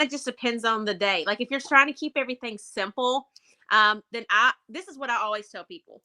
of just depends on the day. Like if you're trying to keep everything simple, then this is what I always tell people.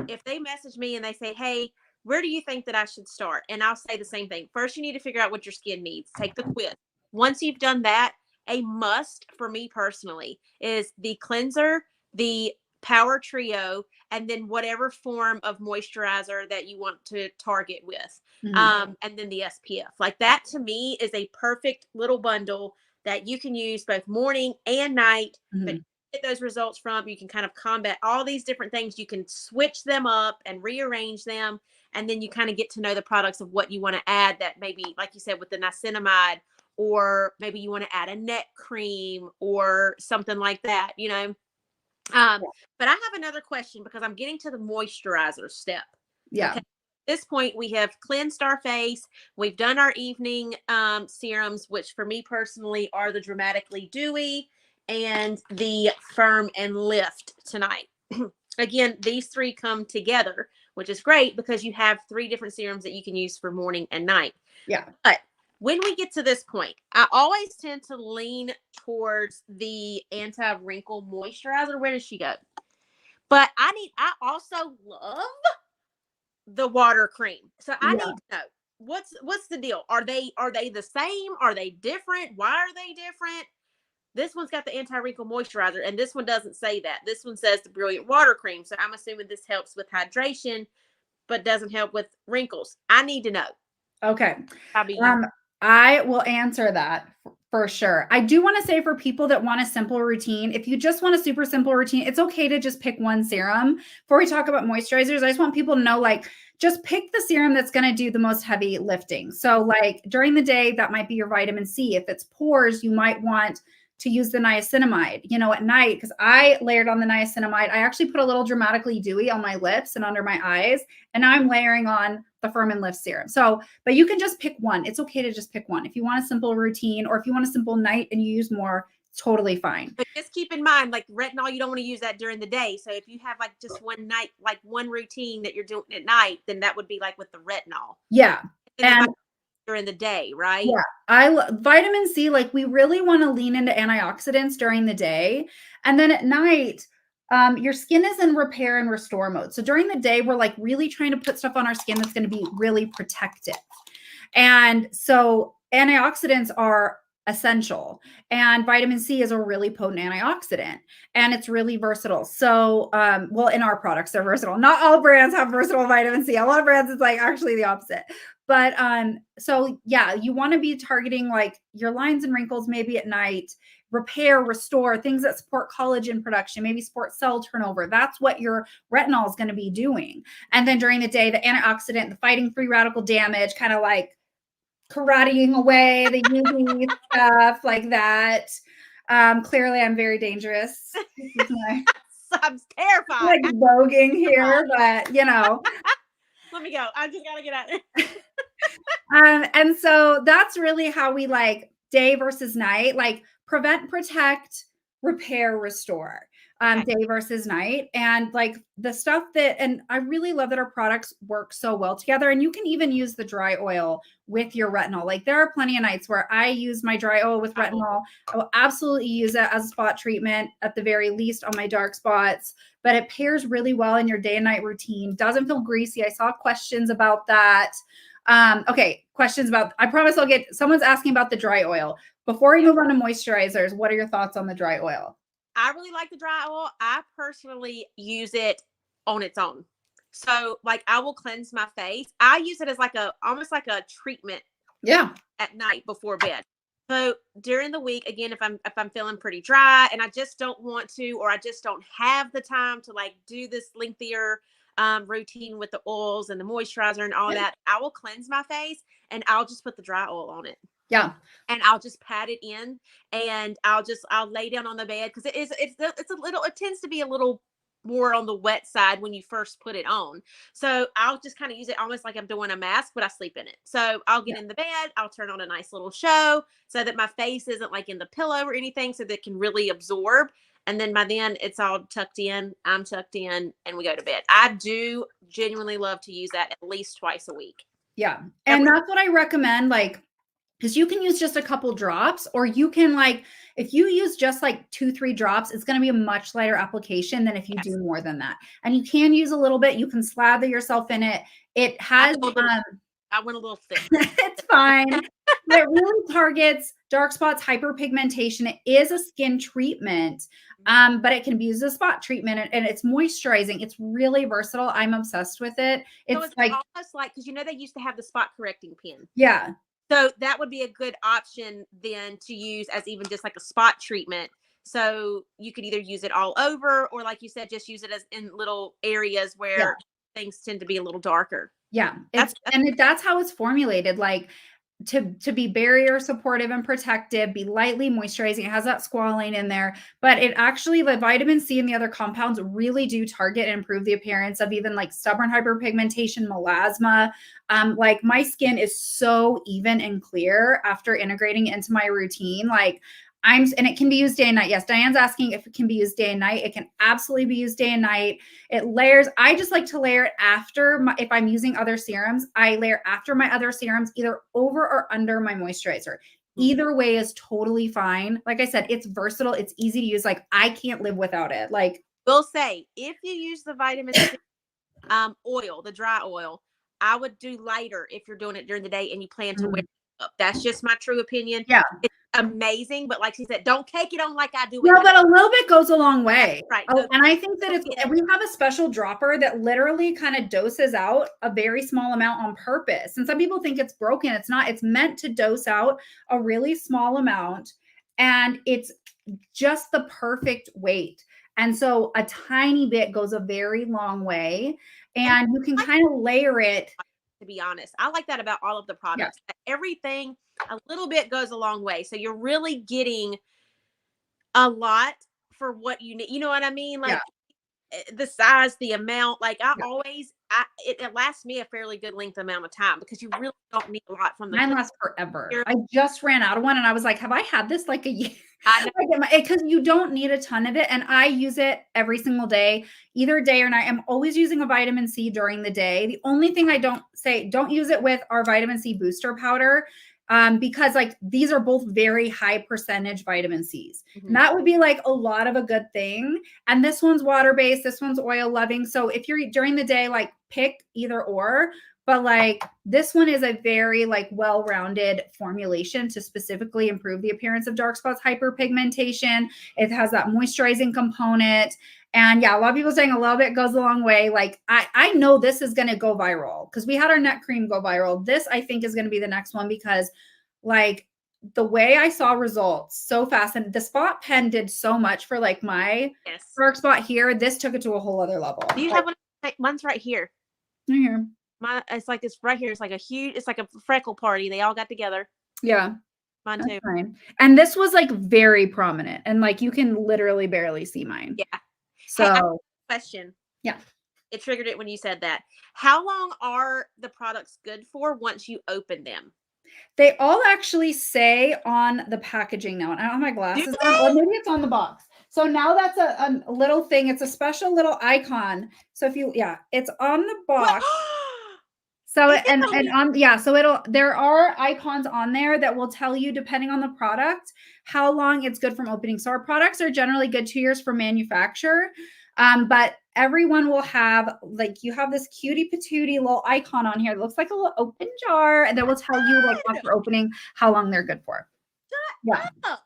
If they message me and they say, hey, where do you think that I should start? And I'll say the same thing. First, you need to figure out what your skin needs. Take the quiz. Once you've done that, a must for me personally is the cleanser, the power trio, and then whatever form of moisturizer that you want to target with. And then the SPF. Like that to me is a perfect little bundle that you can use both morning and night. But get those results from, you can kind of combat all these different things. You can switch them up and rearrange them, and then you kind of get to know the products of what you want to add. That maybe, like you said, with the niacinamide, or maybe you want to add a neck cream or something like that, you know. But I have another question, because I'm getting to the moisturizer step. Yeah. Okay. At this point, we have cleansed our face. We've done our evening serums, which for me personally are the Dramatically Dewy and the Firm and Lift tonight. Again, these three come together, which is great because you have 3 different serums that you can use for morning and night. Yeah. But when we get to this point, I always tend to lean towards the anti-wrinkle moisturizer. Where does she go? But I also love the water cream. So I need to know, what's the deal? Are they the same? Are they different? Why are they different? This one's got the anti-wrinkle moisturizer, and this one doesn't say that. This one says the Brilliant Water Cream. So I'm assuming this helps with hydration, but doesn't help with wrinkles. I need to know. Okay. I will answer that for sure. I do want to say, for people that want a simple routine, if you just want a super simple routine, it's okay to just pick one serum. Before we talk about moisturizers, I just want people to know, like, just pick the serum that's going to do the most heavy lifting. So like during the day, that might be your vitamin C. If it's pores, you might want to use the niacinamide, you know, at night, because I layered on the niacinamide. I actually put a little Dramatically Dewy on my lips and under my eyes, and now I'm layering on the Firm and Lift serum. So, but you can just pick one. It's okay to just pick one. If you want a simple routine, or if you want a simple night and you use more, it's totally fine. But just keep in mind, like retinol, you don't want to use that during the day. So if you have like just one night, like one routine that you're doing at night, then that would be like with the retinol. Yeah. And during the day, right? Yeah. Vitamin C, like we really want to lean into antioxidants during the day. And then at night, your skin is in repair and restore mode. So during the day, we're like really trying to put stuff on our skin that's going to be really protective. And so antioxidants are essential, and vitamin C is a really potent antioxidant, and it's really versatile. So, well, in our products, they're versatile. Not all brands have versatile vitamin C. A lot of brands, it's like actually the opposite. But so yeah, you want to be targeting like your lines and wrinkles maybe at night, repair, restore, things that support collagen production, maybe support cell turnover. That's what your retinol is going to be doing. And then during the day, the antioxidant, the fighting free radical damage, kind of like karateing away the UV stuff like that. Clearly I'm very dangerous. This is my I'm terrified. like voguing here, but you know. Let me go. I just gotta get out there. And so that's really how we like day versus night, like prevent, protect, repair, restore. Okay. Day versus night. And like the stuff that, and I really love that our products work so well together. And you can even use the dry oil with your retinol. Like there are plenty of nights where I use my dry oil with retinol. I will absolutely use it as a spot treatment at the very least on my dark spots, but it pairs really well in your day and night routine. Doesn't feel greasy. I saw questions about that. Okay, questions about, I promise I'll get, someone's asking about the dry oil. Before we move on to moisturizers, what are your thoughts on the dry oil? I really like the dry oil. I personally use it on its own. So like I will cleanse my face. I use it as like a almost like a treatment at night before bed. So during the week, again, if I'm feeling pretty dry and I just don't want to, or I just don't have the time to like do this lengthier routine with the oils and the moisturizer and all that, I will cleanse my face and I'll just put the dry oil on it. Yeah. And I'll just pat it in and I'll lay down on the bed because it tends to be a little more on the wet side when you first put it on. So I'll just kind of use it almost like I'm doing a mask, but I sleep in it. So I'll get in the bed, I'll turn on a nice little show so that my face isn't like in the pillow or anything, so that it can really absorb. And then by then it's all tucked in, I'm tucked in, and we go to bed. I do genuinely love to use that at least twice a week. Yeah. And that's what I recommend. Like, because you can use just a couple drops, or you can like, if you use just like 2-3 drops, it's going to be a much lighter application than if you do more than that. And you can use a little bit. You can slather yourself in it. It has, I went a little thick. It's fine. But it really targets dark spots, hyperpigmentation. It is a skin treatment, but it can be used as a spot treatment, and it's moisturizing. It's really versatile. I'm obsessed with it. It's like almost like, because you know they used to have the spot correcting pen. Yeah. So that would be a good option then to use as even just like a spot treatment. So you could either use it all over, or like you said, just use it as in little areas where things tend to be a little darker. Yeah. That's how it's formulated. Like to be barrier supportive and protective, be lightly moisturizing. It has that squalane in there, but it actually, the vitamin C and the other compounds really do target and improve the appearance of even like stubborn hyperpigmentation, melasma. Like my skin is so even and clear after integrating it into my routine. Like and it can be used day and night. Yes, Diane's asking if it can be used day and night. It can absolutely be used day and night. It layers. I just like to layer it after if I'm using other serums, I layer after my other serums, either over or under my moisturizer. Either way is totally fine. Like I said, it's versatile. It's easy to use. Like I can't live without it. Like we'll say, if you use the vitamin C oil, the dry oil, I would do lighter if you're doing it during the day and you plan to wear it up. That's just my true opinion. Yeah. It's amazing, but like she said, don't cake it on like I do. No, but a little bit goes a long way. Right. Oh, and I think that if we have a special dropper that literally kind of doses out a very small amount on purpose. And some people think it's broken. It's not. It's meant to dose out a really small amount, and it's just the perfect weight. And so a tiny bit goes a very long way, and you can kind of layer it. To be honest, I like that about all of the products. Everything, a little bit goes a long way. So you're really getting a lot for what you need. You know what I mean? Like the size, the amount, like it lasts me a fairly good length amount of time, because you really don't need a lot from the Mine lasts forever. I just ran out of one and I was like, have I had this like a year? Because you don't need a ton of it. And I use it every single day, either day or night. I'm always using a vitamin C during the day. The only thing I don't use it with our vitamin C booster powder, because like these are both very high percentage vitamin C's. And that would be like a lot of a good thing. And this one's water-based, this one's oil loving. So if you're during the day, like pick either or, but like this one is a very like well-rounded formulation to specifically improve the appearance of dark spots, hyperpigmentation. It has that moisturizing component. And yeah, a lot of people saying a little bit goes a long way. Like I know this is going to go viral because we had our neck cream go viral. This I think is going to be the next one, because like the way I saw results so fast, and the spot pen did so much for like my dark spot here. This took it to a whole other level. Do you have one? One's right here. Right here. It's like this right here. It's like it's like a freckle party. They all got together. Yeah. Mine That's too. fine. And this was like very prominent and like you can literally barely see mine. Yeah. So, hey, I have a question. Yeah. It triggered it when you said that. How long are the products good for once you open them? They all actually say on the packaging now, and I don't have my glasses on, or maybe it's on the box. So now that's a little thing. It's a special little icon. So if you, yeah, it's on the box. So there are icons on there that will tell you, depending on the product, how long it's good from opening. So our products are generally good 2 years from manufacture. But everyone will have, like, you have this cutie patootie little icon on here that looks like a little open jar, and that will tell you, like, after opening, how long they're good for. Shut up.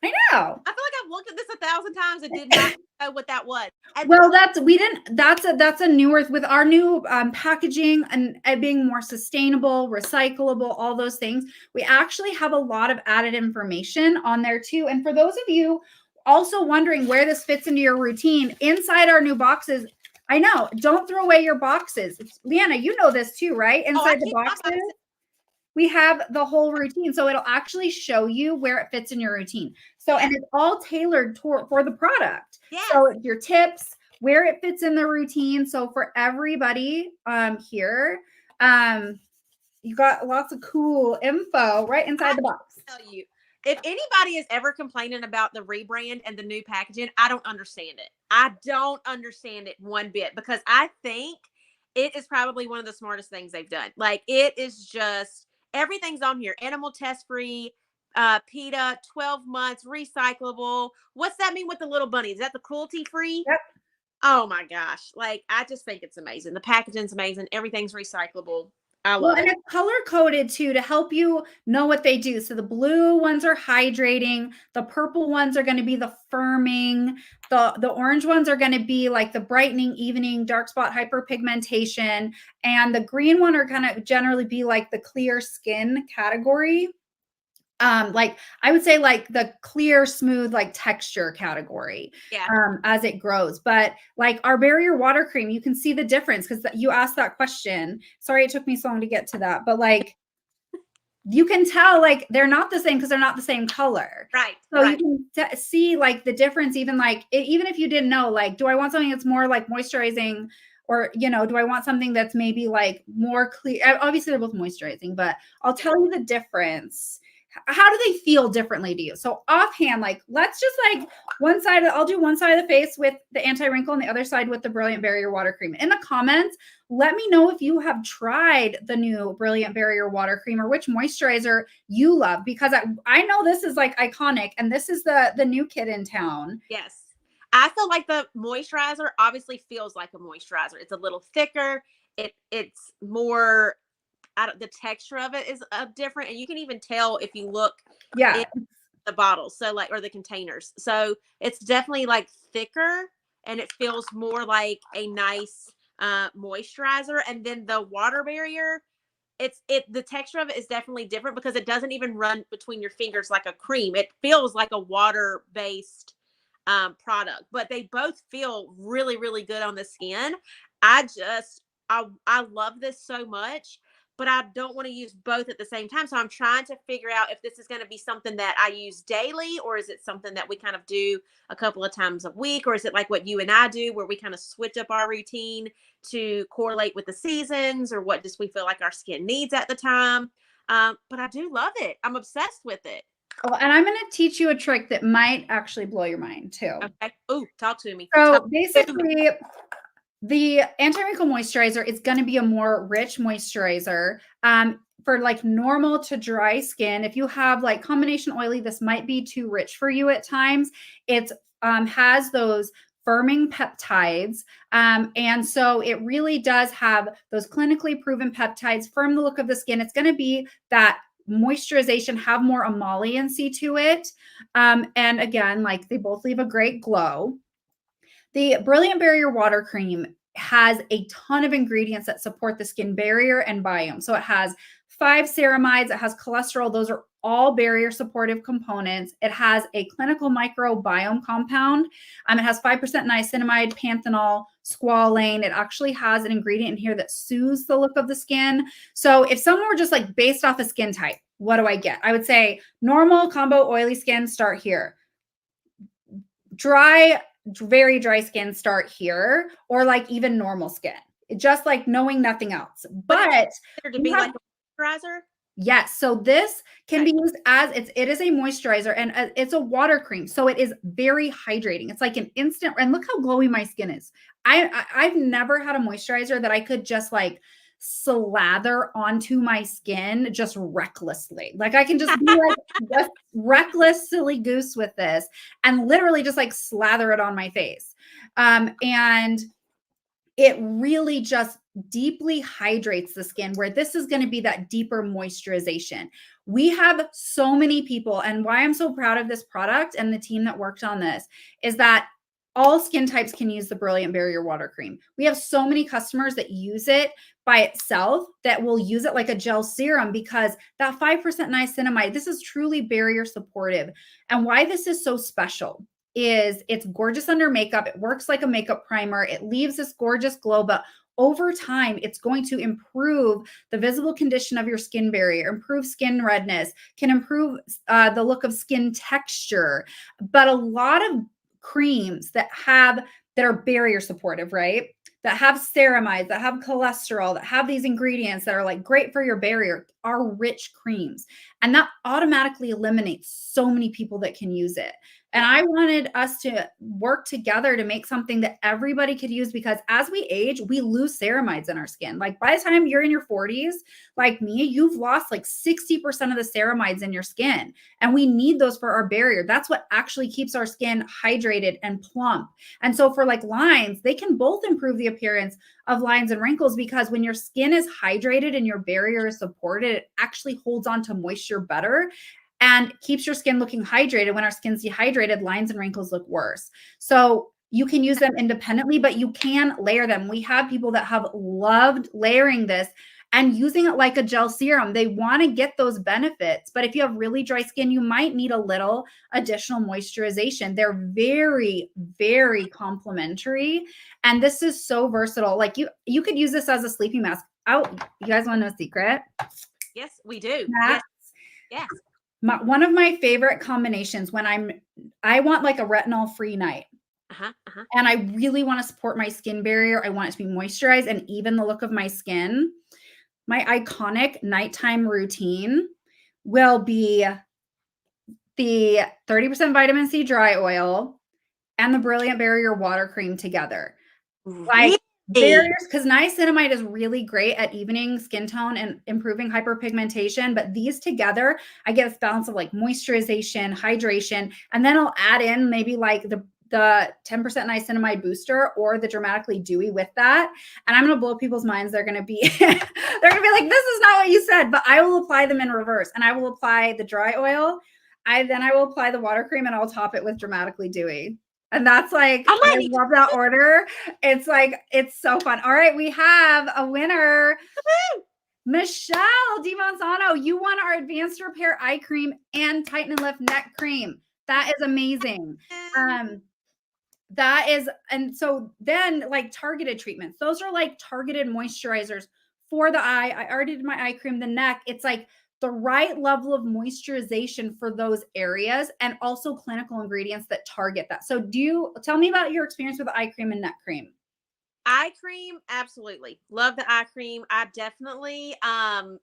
I know. I feel like I've looked at this 1,000 times and did not know what that was. Well, that's a newer, with our new packaging and being more sustainable, recyclable, all those things. We actually have a lot of added information on there too. And for those of you also wondering where this fits into your routine, inside our new boxes, I know, don't throw away your boxes. Leanna, you know this too, right? Inside the boxes, we have the whole routine. So it'll actually show you where it fits in your routine. So, and it's all tailored for the product. Yes. So your tips, where it fits in the routine. So for everybody here, you got lots of cool info right inside the box. Tell you, if anybody is ever complaining about the rebrand and the new packaging, I don't understand it. I don't understand it one bit, because I think it is probably one of the smartest things they've done. Like, it is just, everything's on here. Animal test free, PETA, 12 months, recyclable. What's that mean with the little bunnies? Is that the cruelty free? Yep. Oh my gosh. Like, I just think it's amazing. The packaging's amazing. Everything's recyclable. I love it. And it's color coded too, to help you know what they do. So the blue ones are hydrating, the purple ones are going to be the firming, the orange ones are going to be like the brightening, evening, dark spot hyperpigmentation, and the green one are going to generally be like the clear skin category. Like I would say like the clear, smooth, like texture category, as it grows. But like our barrier water cream, you can see the difference, because you asked that question. Sorry, it took me so long to get to that, but like you can tell, like, they're not the same because they're not the same color. Right. So you can see like the difference, even like, even if you didn't know, like, do I want something that's more like moisturizing, or, you know, do I want something that's maybe like more clear? Obviously they're both moisturizing, but I'll tell you the difference. How do they feel differently to you? So offhand, like, let's just like I'll do one side of the face with the anti-wrinkle and the other side with the Brilliant Barrier Water Cream. In the comments, let me know if you have tried the new Brilliant Barrier Water Cream, or which moisturizer you love, because I know this is like iconic, and this is the new kid in town. Yes. I feel like the moisturizer obviously feels like a moisturizer. It's a little thicker. It's more, the texture of it is different, and you can even tell if you look in the bottles, so like, or the containers. So it's definitely like thicker, and it feels more like a nice moisturizer. And then the water barrier, the texture of it is definitely different, because it doesn't even run between your fingers like a cream. It feels like a water based product, but they both feel really, really good on the skin. I love this so much, but I don't want to use both at the same time. So I'm trying to figure out if this is going to be something that I use daily, or is it something that we kind of do a couple of times a week, or is it like what you and I do, where we kind of switch up our routine to correlate with the seasons, or what just we feel like our skin needs at the time. But I do love it. I'm obsessed with it. Oh, and I'm going to teach you a trick that might actually blow your mind too. Okay. Oh, talk to me. So basically, the anti-wrinkle moisturizer is going to be a more rich moisturizer for like normal to dry skin. If you have like combination oily, this might be too rich for you at times. It has those firming peptides. And so it really does have those clinically proven peptides, firm the look of the skin. It's going to be that moisturization, have more emolliency to it. And again, like, they both leave a great glow. The Brilliant Barrier Water Cream has a ton of ingredients that support the skin barrier and biome. So it has 5 ceramides, it has cholesterol. Those are all barrier supportive components. It has a clinical microbiome compound. It has 5% niacinamide, panthenol, squalane. It actually has an ingredient in here that soothes the look of the skin. So if someone were just like based off a skin type, what do I get? I would say normal, combo, oily skin, start here. Dry, very dry skin, start here, or like even normal skin, just like knowing nothing else. But to be like a moisturizer. Yes. So this can be used as it is a moisturizer, and it's a water cream. So it is very hydrating. It's like an instant, and look how glowy my skin is. I've never had a moisturizer that I could just like slather onto my skin just recklessly. Like I can just be like just reckless, silly goose with this and literally just like slather it on my face. And it really just deeply hydrates the skin, where this is going to be that deeper moisturization. We have so many people, and why I'm so proud of this product and the team that worked on this is that all skin types can use the Brilliant Barrier Water Cream. We have so many customers that use it by itself that will use it like a gel serum, because that 5% niacinamide, this is truly barrier supportive. And why this is so special is it's gorgeous under makeup. It works like a makeup primer. It leaves this gorgeous glow, but over time, it's going to improve the visible condition of your skin barrier, improve skin redness, can improve the look of skin texture. But a lot of creams that are barrier supportive, right? That have ceramides, that have cholesterol, that have these ingredients that are like great for your barrier are rich creams. And that automatically eliminates so many people that can use it. And I wanted us to work together to make something that everybody could use, because as we age, we lose ceramides in our skin. Like by the time you're in your 40s, like me, you've lost like 60% of the ceramides in your skin. And we need those for our barrier. That's what actually keeps our skin hydrated and plump. And so for like lines, they can both improve the appearance of lines and wrinkles, because when your skin is hydrated and your barrier is supported, it actually holds on to moisture better and keeps your skin looking hydrated. When our skin's dehydrated, lines and wrinkles look worse. So you can use them independently, but you can layer them. We have people that have loved layering this and using it like a gel serum. They want to get those benefits. But if you have really dry skin, you might need a little additional moisturization. They're very, very complementary. And this is so versatile. Like you could use this as a sleeping mask. Oh, you guys want to know a secret? Yes, we do. Yes. One of my favorite combinations when I want like a retinol free night. And I really want to support my skin barrier. I want it to be moisturized and even the look of my skin. My iconic nighttime routine will be the 30% vitamin C dry oil and the Brilliant Barrier Water Cream together. Like barriers, because niacinamide is really great at evening skin tone and improving hyperpigmentation. But these together, I get this balance of like moisturization, hydration, and then I'll add in maybe like the 10% niacinamide booster or the dramatically dewy with that. And I'm going to blow people's minds. They're going to be like, this is not what you said, but I will apply them in reverse. And I will apply the dry oil. Then I will apply the water cream, and I'll top it with dramatically dewy. And that's like, I love that order. It's like, it's so fun. All right. We have a winner. Michelle DiMonzano, you won our Advanced Repair Eye Cream and Tighten and Lift Neck Cream. That is amazing. And so then like targeted treatments, those are like targeted moisturizers for the eye. I already did my eye cream, the neck. It's like the right level of moisturization for those areas, and also clinical ingredients that target that. So tell me about your experience with eye cream and neck cream? Eye cream, absolutely. Love the eye cream. I definitely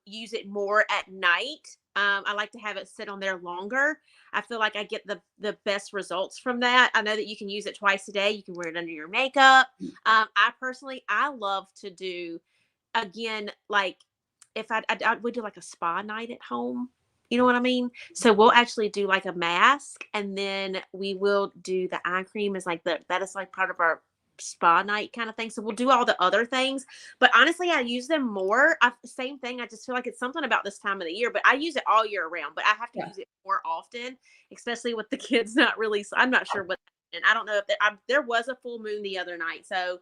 use it more at night. I like to have it sit on there longer. I feel like I get the best results from that. I know that you can use it twice a day. You can wear it under your makeup. I love to do, again, like if I would do like a spa night at home. You know what I mean? So we'll actually do like a mask, and then we will do the eye cream as like that is like part of our spa night kind of thing. So we'll do all the other things, but honestly, I use them more. Same thing. I just feel like it's something about this time of the year, but I use it all year round, but I have to use it more often, especially with the kids not really. So I'm not sure what, and I don't know if there was a full moon the other night. So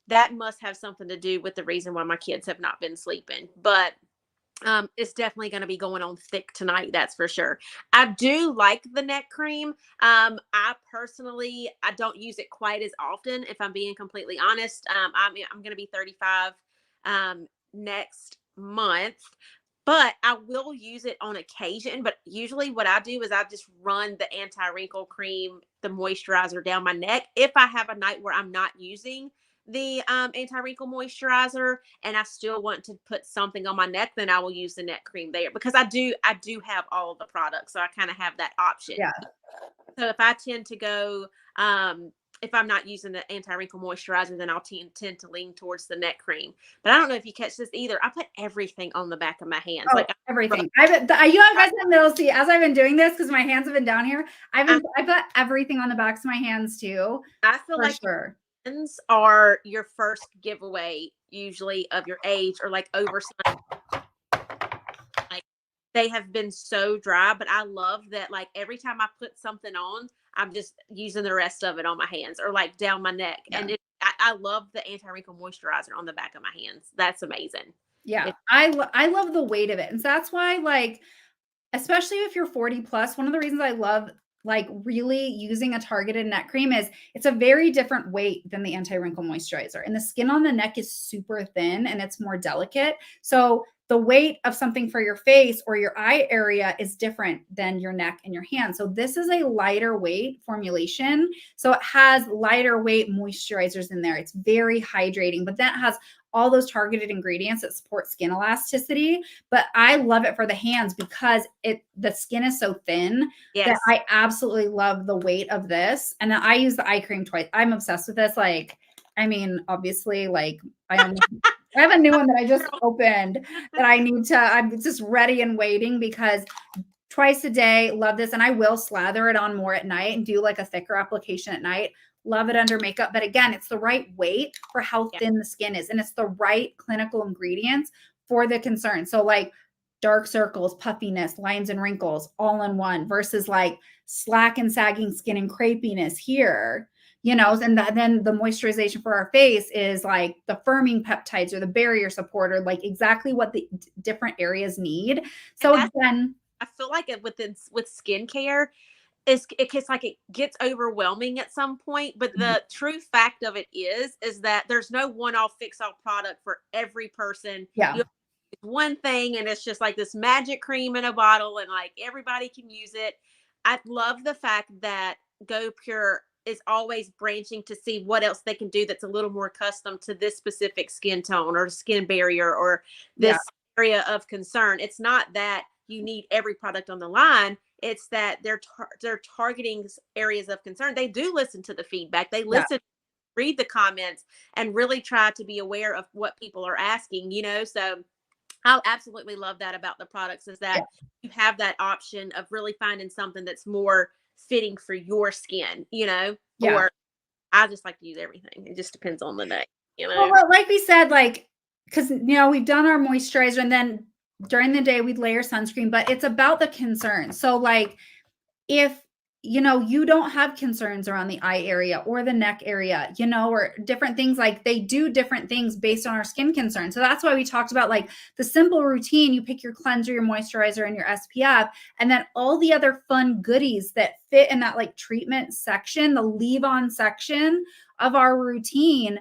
that must have something to do with the reason why my kids have not been sleeping. But It's definitely going to be going on thick tonight. That's for sure. I do like the neck cream. I personally, I don't use it quite as often, if I'm being completely honest. I'm going to be 35 next month, but I will use it on occasion. But usually what I do is I just run the anti-wrinkle cream, the moisturizer down my neck. If I have a night where I'm not using the anti-wrinkle moisturizer and I still want to put something on my neck, then I will use the neck cream there, because I do have all of the products, so I kind of have that option. Yeah. So if I tend to go, if I'm not using the anti-wrinkle moisturizer, then I'll tend to lean towards the neck cream. But I don't know if you catch this either. I put everything on the back of my hands. Oh, Like everything. You guys in the middle, see, as I've been doing this, because my hands have been down here, I put everything on the backs of my hands too. I feel for like sure. hands are your first giveaway usually of your age, or like over like they have been so dry. But I love that, like every time I put something on, I'm just using the rest of it on my hands or like down my neck. Yeah. And I love the anti-wrinkle moisturizer on the back of my hands. That's amazing. Yeah. I love the weight of it. And so that's why, like, especially if you're 40 plus, one of the reasons I love like really using a targeted neck cream is it's a very different weight than the anti-wrinkle moisturizer. And the skin on the neck is super thin and it's more delicate. So the weight of something for your face or your eye area is different than your neck and your hand. So this is a lighter weight formulation. So it has lighter weight moisturizers in there. It's very hydrating, but that has all those targeted ingredients that support skin elasticity. But I love it for the hands because the skin is so thin that I absolutely love the weight of this. And then I use the eye cream twice. I'm obsessed with this. Like, I mean, obviously, like I have a new one that I just opened that I'm just ready and waiting because twice a day, love this. And I will slather it on more at night and do like a thicker application at night. Love it under makeup. But again, it's the right weight for how thin the skin is. And it's the right clinical ingredients for the concern. So like dark circles, puffiness, lines and wrinkles all in one versus like slack and sagging skin and crepiness here. And then the moisturization for our face is like the firming peptides or the barrier supporter, like exactly what the different areas need. So again, I feel like with skincare, it gets like it gets overwhelming at some point. But the true fact of it is that there's no one-off fix-all product for every person. Yeah. You have one thing and it's just like this magic cream in a bottle and like everybody can use it. I love the fact that Go Pure is always branching to see what else they can do that's a little more custom to this specific skin tone or skin barrier or this area of concern. It's not that you need every product on the line. It's that they're targeting areas of concern. They do listen to the feedback. They listen, read the comments, and really try to be aware of what people are asking, So I absolutely love that about the products is that you have that option of really finding something that's more fitting for your skin, or I just like to use everything. It just depends on the day, Well, like we said, like, because, we've done our moisturizer and then during the day we'd layer sunscreen, but it's about the concern. So like if, you don't have concerns around the eye area or the neck area, or different things, like they do different things based on our skin concern. So that's why we talked about like the simple routine. You pick your cleanser, your moisturizer, and your SPF, and then all the other fun goodies that fit in that like treatment section, the leave-on section of our routine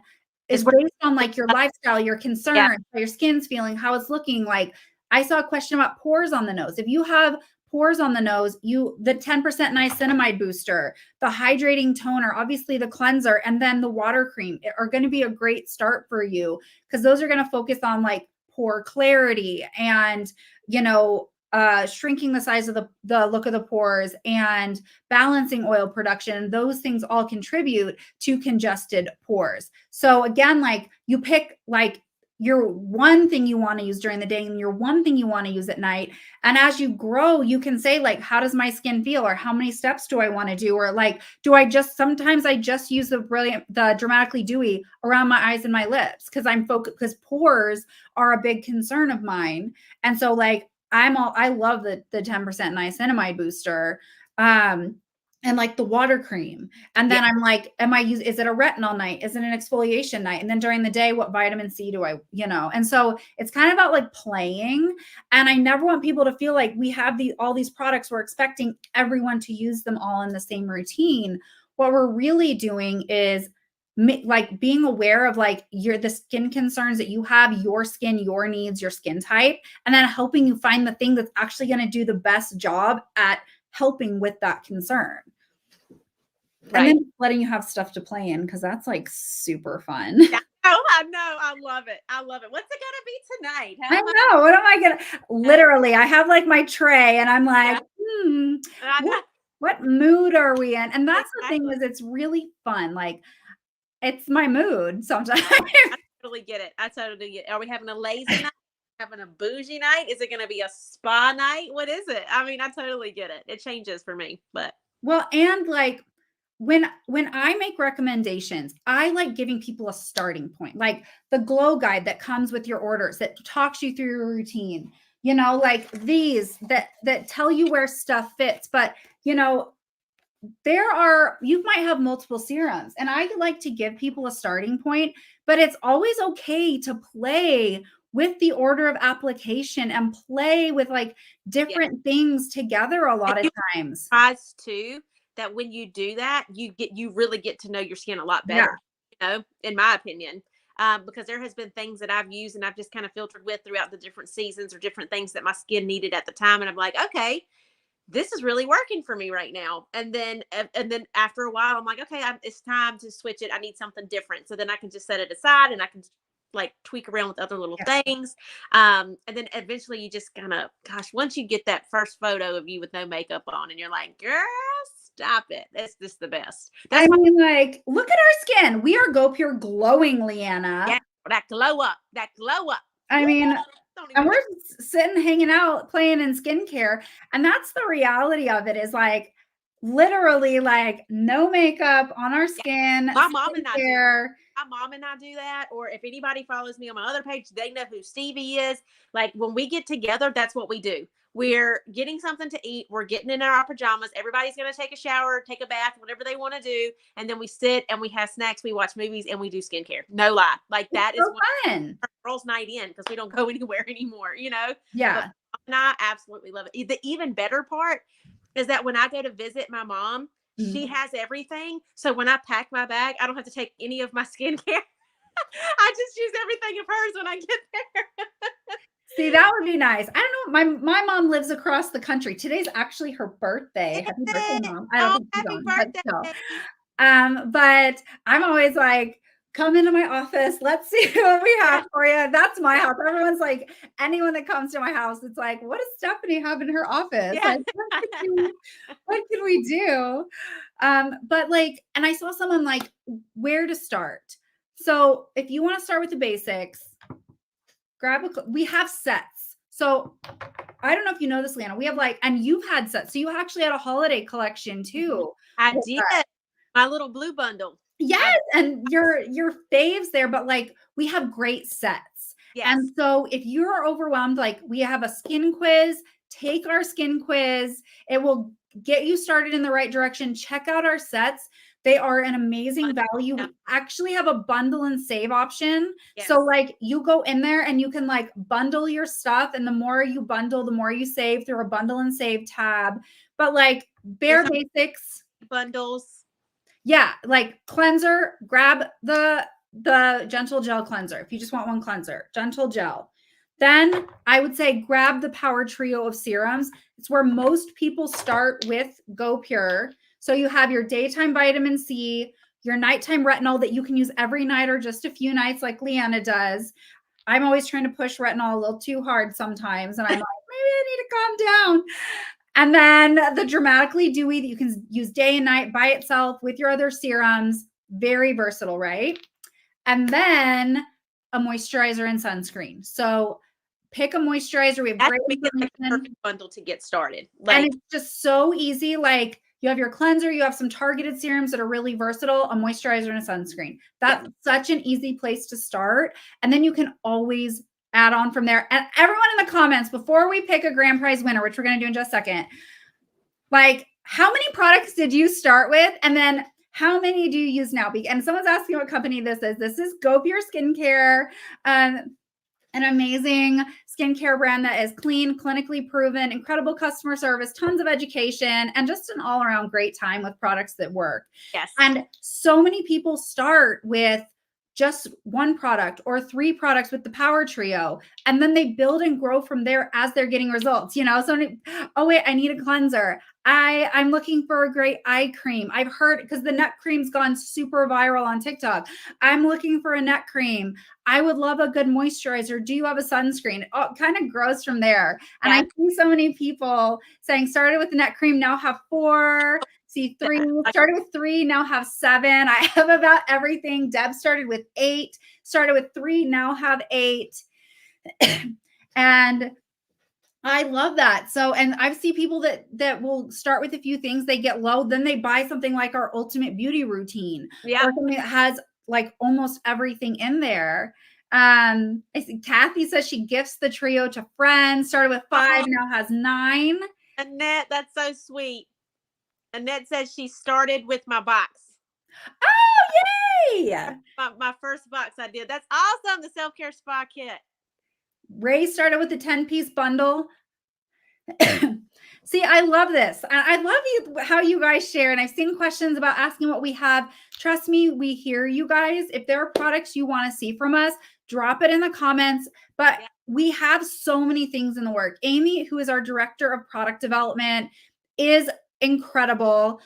is based on like your lifestyle, your concern, how your skin's feeling, how it's looking. Like I saw a question about pores on the nose. If you have pores on the nose, the 10% niacinamide booster, the hydrating toner, obviously the cleanser, and then the water cream are going to be a great start for you because those are going to focus on like pore clarity and, shrinking the size of the look of the pores and balancing oil production. Those things all contribute to congested pores. So again, like you pick like your one thing you want to use during the day and your one thing you want to use at night. And as you grow, you can say like, how does my skin feel? Or how many steps do I want to do? Or like, sometimes I just use the dramatically dewy around my eyes and my lips because I'm focused because pores are a big concern of mine. And so like, I love the 10% niacinamide booster. and like the water cream. And then Yeah. I'm like, is it a retinol night? Is it an exfoliation night? And then during the day, what vitamin C do I, And so it's kind of about like playing. And I never want people to feel like we have all these products. We're expecting everyone to use them all in the same routine. What we're really doing is like being aware of like the skin concerns that you have, your skin, your needs, your skin type, and then helping you find the thing that's actually going to do the best job at helping with that concern. Right. And then letting you have stuff to play in, because that's like super fun. Yeah. Oh, I know. I love it. I love it. What's it gonna be tonight? I know. What am I gonna? Literally, I have like my tray, and I'm like, what mood are we in? And that's the thing, is it's really fun. Like, it's my mood sometimes. I totally get it. I totally get it. Are we having a lazy night? Having a bougie night? Is it going to be a spa night? What is it? I mean, I totally get it. It changes for me, but. Well, and like when I make recommendations, I like giving people a starting point, like the glow guide that comes with your orders that talks you through your routine, like these that tell you where stuff fits. But, you might have multiple serums, and I like to give people a starting point, but it's always okay to play with the order of application and play with like different things together a lot of times. Too, that when you do that, you really get to know your skin a lot better, in my opinion. Because there has been things that I've used and I've just kind of filtered with throughout the different seasons or different things that my skin needed at the time. And I'm like, okay, this is really working for me right now. And then after a while, I'm like, okay, it's time to switch it. I need something different. So then I can just set it aside and I can like tweak around with other little things. And then eventually you just kind of, once you get that first photo of you with no makeup on and you're like, girl, stop it. That's just the best. Like, look at our skin. We are Go Pure glowing, Leanna. Yeah, that glow up. I mean, and we're sitting, hanging out, playing in skincare. And that's the reality of it, is like literally like no makeup on our skin. My mom and I do that. Or if anybody follows me on my other page, they know who Stevie is. Like when we get together, that's what we do. We're getting something to eat. We're getting in our pajamas. Everybody's going to take a shower, take a bath, whatever they want to do. And then we sit and we have snacks. We watch movies and we do skincare. No lie. Like that is fun. Our girls' night in, because we don't go anywhere anymore, Yeah. And I absolutely love it. The even better part is that when I go to visit my mom, she has everything. So when I pack my bag, I don't have to take any of my skincare. I just use everything of hers when I get there. See, that would be nice. I don't know. My mom lives across the country. Today's actually her birthday. Happy birthday, Mom. I don't think she's on, birthday. But still. But I'm always like, come into my office. Let's see what we have for you. That's my house. Everyone's like, anyone that comes to my house, it's like, what does Stephanie have in her office? Yeah. Like, what can we do? But like, and I saw someone like, where to start. So if you want to start with the basics, we have sets. So I don't know if you know this, Leanna. We have and you've had sets. So you actually had a holiday collection too. I did. My little blue bundle. Yes. And your faves there, but we have great sets. Yes. And so if you're overwhelmed, we have a skin quiz, take our skin quiz. It will get you started in the right direction. Check out our sets. They are an amazing value. We actually have a bundle and save option. Yes. So you go in there and you can bundle your stuff. And the more you bundle, the more you save through a bundle and save tab. But bare basics. Bundles. Yeah. Cleanser, grab the gentle gel cleanser. If you just want one cleanser, gentle gel. Then I would say grab the power trio of serums. It's where most people start with Go Pure. So you have your daytime vitamin C, your nighttime retinol that you can use every night or just a few nights like Leanna does. I'm always trying to push retinol a little too hard sometimes. And I'm like, maybe I need to calm down. And then the dramatically dewy that you can use day and night by itself with your other serums. Very versatile, right? And then a moisturizer and sunscreen. So pick a moisturizer. We have great perfect bundle to get started. And it's just so easy. You have your cleanser, you have some targeted serums that are really versatile, a moisturizer and a sunscreen. That's such an easy place to start. And then you can always add on from there. And everyone in the comments, before we pick a grand prize winner, which we're going to do in just a second, how many products did you start with? And then how many do you use now? And someone's asking what company this is. This is Go Pure Skincare. An amazing skincare brand that is clean, clinically proven, incredible customer service, tons of education, and just an all-around great time with products that work. Yes. And so many people start with just one product or 3 products with the Power Trio, and then they build and grow from there as they're getting results. So, oh wait, I need a cleanser. I'm looking for a great eye cream. I've heard, because the neck cream's gone super viral on TikTok. I'm looking for a neck cream. I would love a good moisturizer. Do you have a sunscreen? Oh, it kind of grows from there. And I see so many people saying, started with the neck cream, now have 4. See, 3, started with 3, now have 7. I have about everything. Deb started with 8, started with 3, now have 8. And I love that. So, and I've seen people that will start with a few things, they get low, then they buy something like our Ultimate Beauty Routine, or something that has like almost everything in there. I see Kathy says she gifts the trio to friends, started with 5, now has 9. Annette, that's so sweet. Annette says she started with my box. Oh, yay! My first box I did. That's awesome. The self-care spa kit. Ray started with the 10-piece bundle. See, I love this. I love how you guys share. And I've seen questions about asking what we have. Trust me, we hear you guys. If there are products you want to see from us, drop it in the comments. But we have so many things in the work. Amy, who is our director of product development, is incredible.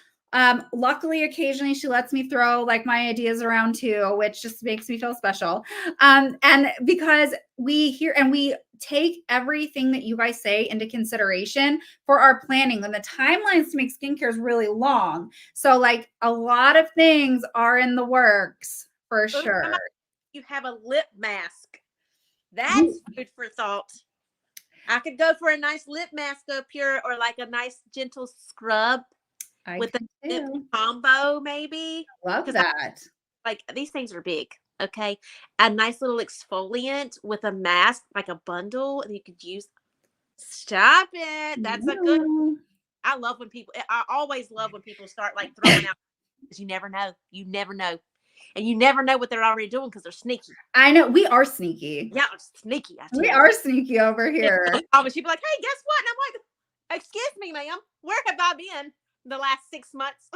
Luckily, occasionally she lets me throw like my ideas around too, which just makes me feel special. And because we hear and we take everything that you guys say into consideration for our planning, and the timelines to make skincare is really long. So like a lot of things are in the works for sure. You have a lip mask. That's food for thought. I could go for a nice lip mask up here, or like a nice gentle scrub with a lip combo, maybe. Love that. Like these things are big. Okay. A nice little exfoliant with a mask, like a bundle, and you could use. Stop it. That's a good. I love when people, I always love when people start like throwing out, because you never know. You never know. And you never know what they're already doing because they're sneaky. I know. We are sneaky. Yeah, sneaky. We are sneaky over here. But she'd be like, hey, guess what? And I'm like, excuse me, ma'am. Where have I been the last 6 months?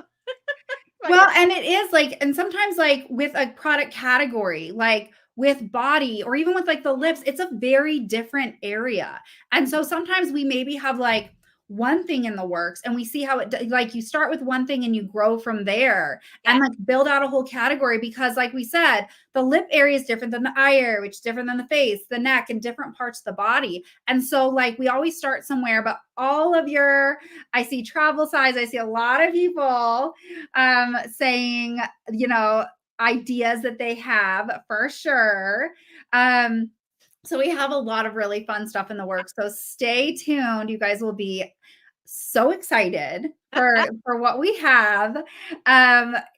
Well, and it is like, and sometimes like with a product category, like with body or even with like the lips, it's a very different area. And so sometimes we maybe have like one thing in the works and we see how it, like you start with one thing and you grow from there and like build out a whole category, because like we said, the lip area is different than the eye area, which is different than the face, the neck, and different parts of the body. And so like we always start somewhere, but all of your, I see travel size, I see a lot of people saying, ideas that they have for sure. So we have a lot of really fun stuff in the works. So stay tuned. You guys will be so excited for what we have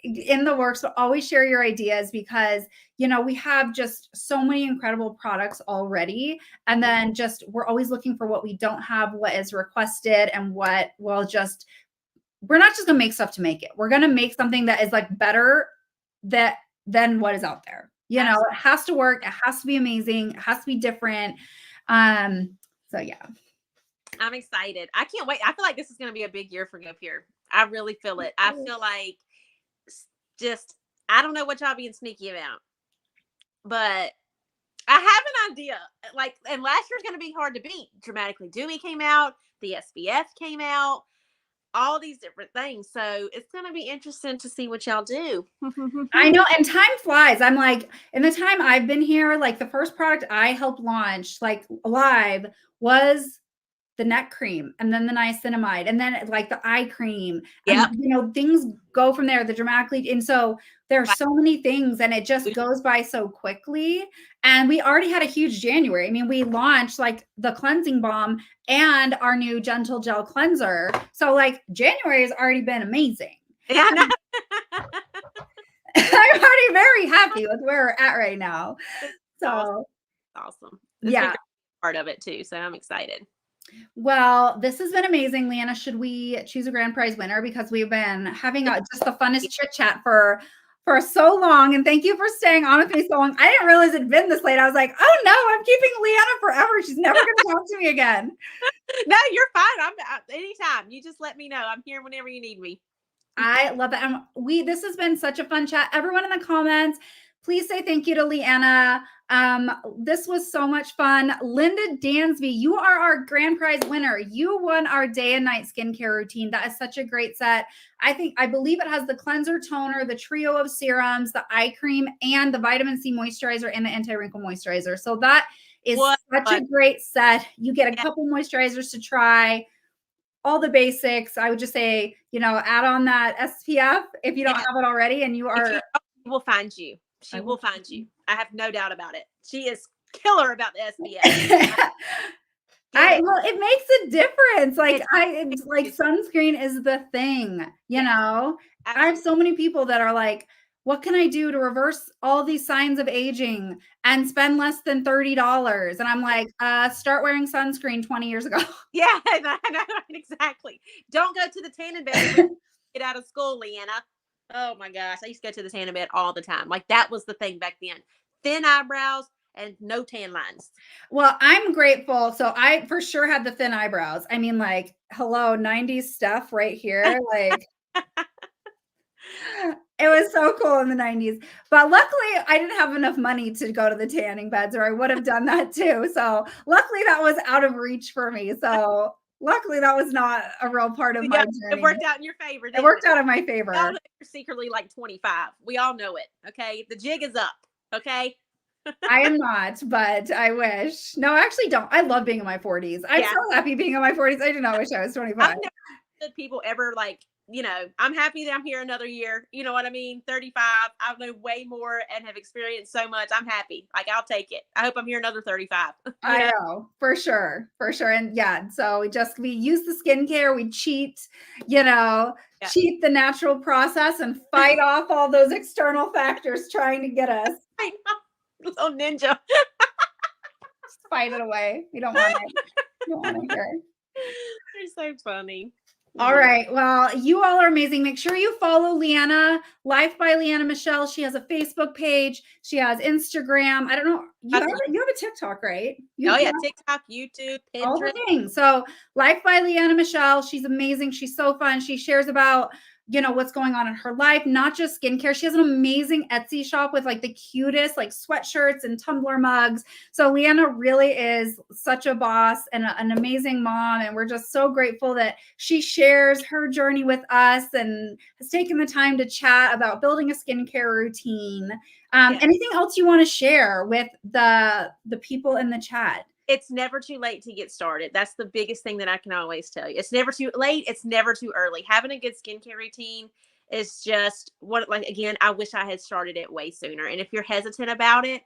in the works. So always share your ideas, because, we have just so many incredible products already. And then we're always looking for what we don't have, what is requested, and what we're not just going to make stuff to make it. We're going to make something that is like better than what is out there. It has to work. It has to be amazing. It has to be different. So yeah. I'm excited. I can't wait. I feel like this is going to be a big year for Go Pure. I really feel it. I feel like I don't know what y'all being sneaky about, but I have an idea. Like, and last year's going to be hard to beat. Dramatically Dewy came out. The SPF came out. All these different things. So it's going to be interesting to see what y'all do. I know. And time flies. I'm like, in the time I've been here, like the first product I helped launch like live was the neck cream, and then the niacinamide, and then like the eye cream. Yeah. Things go from there, the dramatically. And so there's so many things, and it just goes by so quickly. And we already had a huge January. I mean, we launched like the cleansing balm and our new gentle gel cleanser. So like January has already been amazing. Yeah. I'm already very happy with where we're at right now. So awesome. Yeah. Part of it too. So I'm excited. Well, this has been amazing, Leanna. Should we choose a grand prize winner? Because we've been having just the funnest chit chat for so long. And thank you for staying on with me so long. I didn't realize it'd been this late. I was like, oh no, I'm keeping Leanna forever. She's never going to talk to me again. No, you're fine. Anytime. You just let me know. I'm here whenever you need me. I love that. This has been such a fun chat. Everyone in the comments, please say thank you to Leanna. This was so much fun. Linda Dansby, you are our grand prize winner. You won our day and night skincare routine. That is such a great set. I believe it has the cleanser, toner, the trio of serums, the eye cream, and the vitamin C moisturizer and the anti-wrinkle moisturizer. So that is such a great set. You get a couple moisturizers to try. All the basics. I would just say, add on that SPF if you don't have it already, and you are. She will find you. She will find you. I have no doubt about it. She is killer about the SPF. It makes a difference. Like sunscreen is the thing, I have so many people that are like, what can I do to reverse all these signs of aging and spend less than $30? And I'm like, start wearing sunscreen 20 years ago. Yeah, I know, exactly. Don't go to the tanning bed. Get out of school, Leanna. Oh my gosh. I used to go to the tanning bed all the time. Like that was the thing back then. Thin eyebrows and no tan lines. Well, I'm grateful. So I for sure had the thin eyebrows. I mean, like, hello, 90s stuff right here. Like it was so cool in the 90s. But luckily, I didn't have enough money to go to the tanning beds, or I would have done that too. So luckily, that was out of reach for me. So luckily, that was not a real part of my journey. It worked out in your favor. It worked out in my favor. We all know you're secretly like 25. We all know it. Okay. The jig is up. Okay. I am not, but I wish. No, I actually don't. I love being in my 40s. I'm so happy being in my 40s. I do not wish I was 25. I've never had people ever like, I'm happy that I'm here another year. You know what I mean? 35. I've known way more and have experienced so much. I'm happy. Like, I'll take it. I hope I'm here another 35. I know, for sure. For sure. And yeah, so we use the skincare, we cheat, cheat the natural process and fight off all those external factors trying to get us. I know. Little ninja. Just fight it away. We don't want it. We don't want to hear it. They're so funny. All right. Well, you all are amazing. Make sure you follow Leanna, Life by Leanna Michelle. She has a Facebook page. She has Instagram. I don't know. You have a TikTok, right? TikTok, YouTube, Pinterest. All the things. So Life by Leanna Michelle. She's amazing. She's so fun. She shares about what's going on in her life, not just skincare. She has an amazing Etsy shop with like the cutest like sweatshirts and tumbler mugs. So Leanna really is such a boss and an amazing mom. And we're just so grateful that she shares her journey with us and has taken the time to chat about building a skincare routine. Anything else you want to share with the people in the chat? It's never too late to get started. That's the biggest thing that I can always tell you. It's never too late. It's never too early. Having a good skincare routine is just again, I wish I had started it way sooner. And if you're hesitant about it,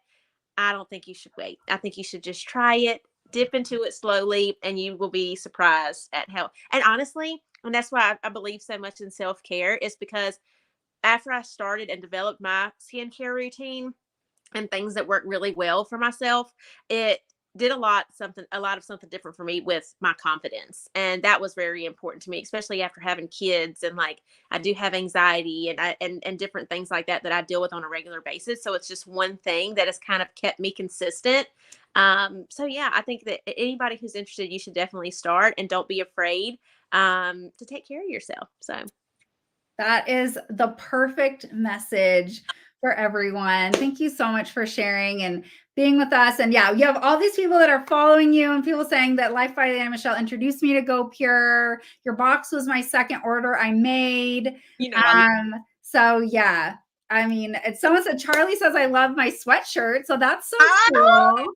I don't think you should wait. I think you should just try it, dip into it slowly, and you will be surprised at how, and honestly, and that's why I believe so much in self-care, is because after I started and developed my skincare routine and things that work really well for myself, it did a lot of something different for me with my confidence. And that was very important to me, especially after having kids. And like, I do have anxiety and different things like that I deal with on a regular basis. So it's just one thing that has kind of kept me consistent. So yeah, I think that anybody who's interested, you should definitely start, and don't be afraid to take care of yourself. So that is the perfect message for everyone. Thank you so much for sharing and being with us. And yeah, you have all these people that are following you and people saying that Life by Leanna Michelle introduced me to Go Pure. Your box was my second order I made. So yeah, I mean, someone said, Charlie says, I love my sweatshirt. So that's so cool. Oh, hey,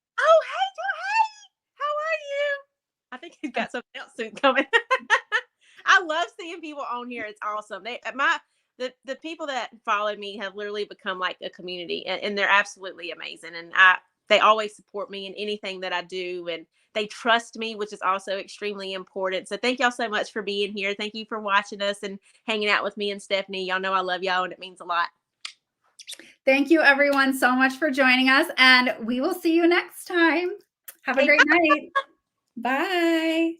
how are you? I think he's got something else soon coming. I love seeing people on here. It's awesome. The people that follow me have literally become like a community, and they're absolutely amazing. And they always support me in anything that I do, and they trust me, which is also extremely important. So thank y'all so much for being here. Thank you for watching us and hanging out with me and Stephanie. Y'all know I love y'all, and it means a lot. Thank you everyone so much for joining us, and we will see you next time. Have a great night. Bye.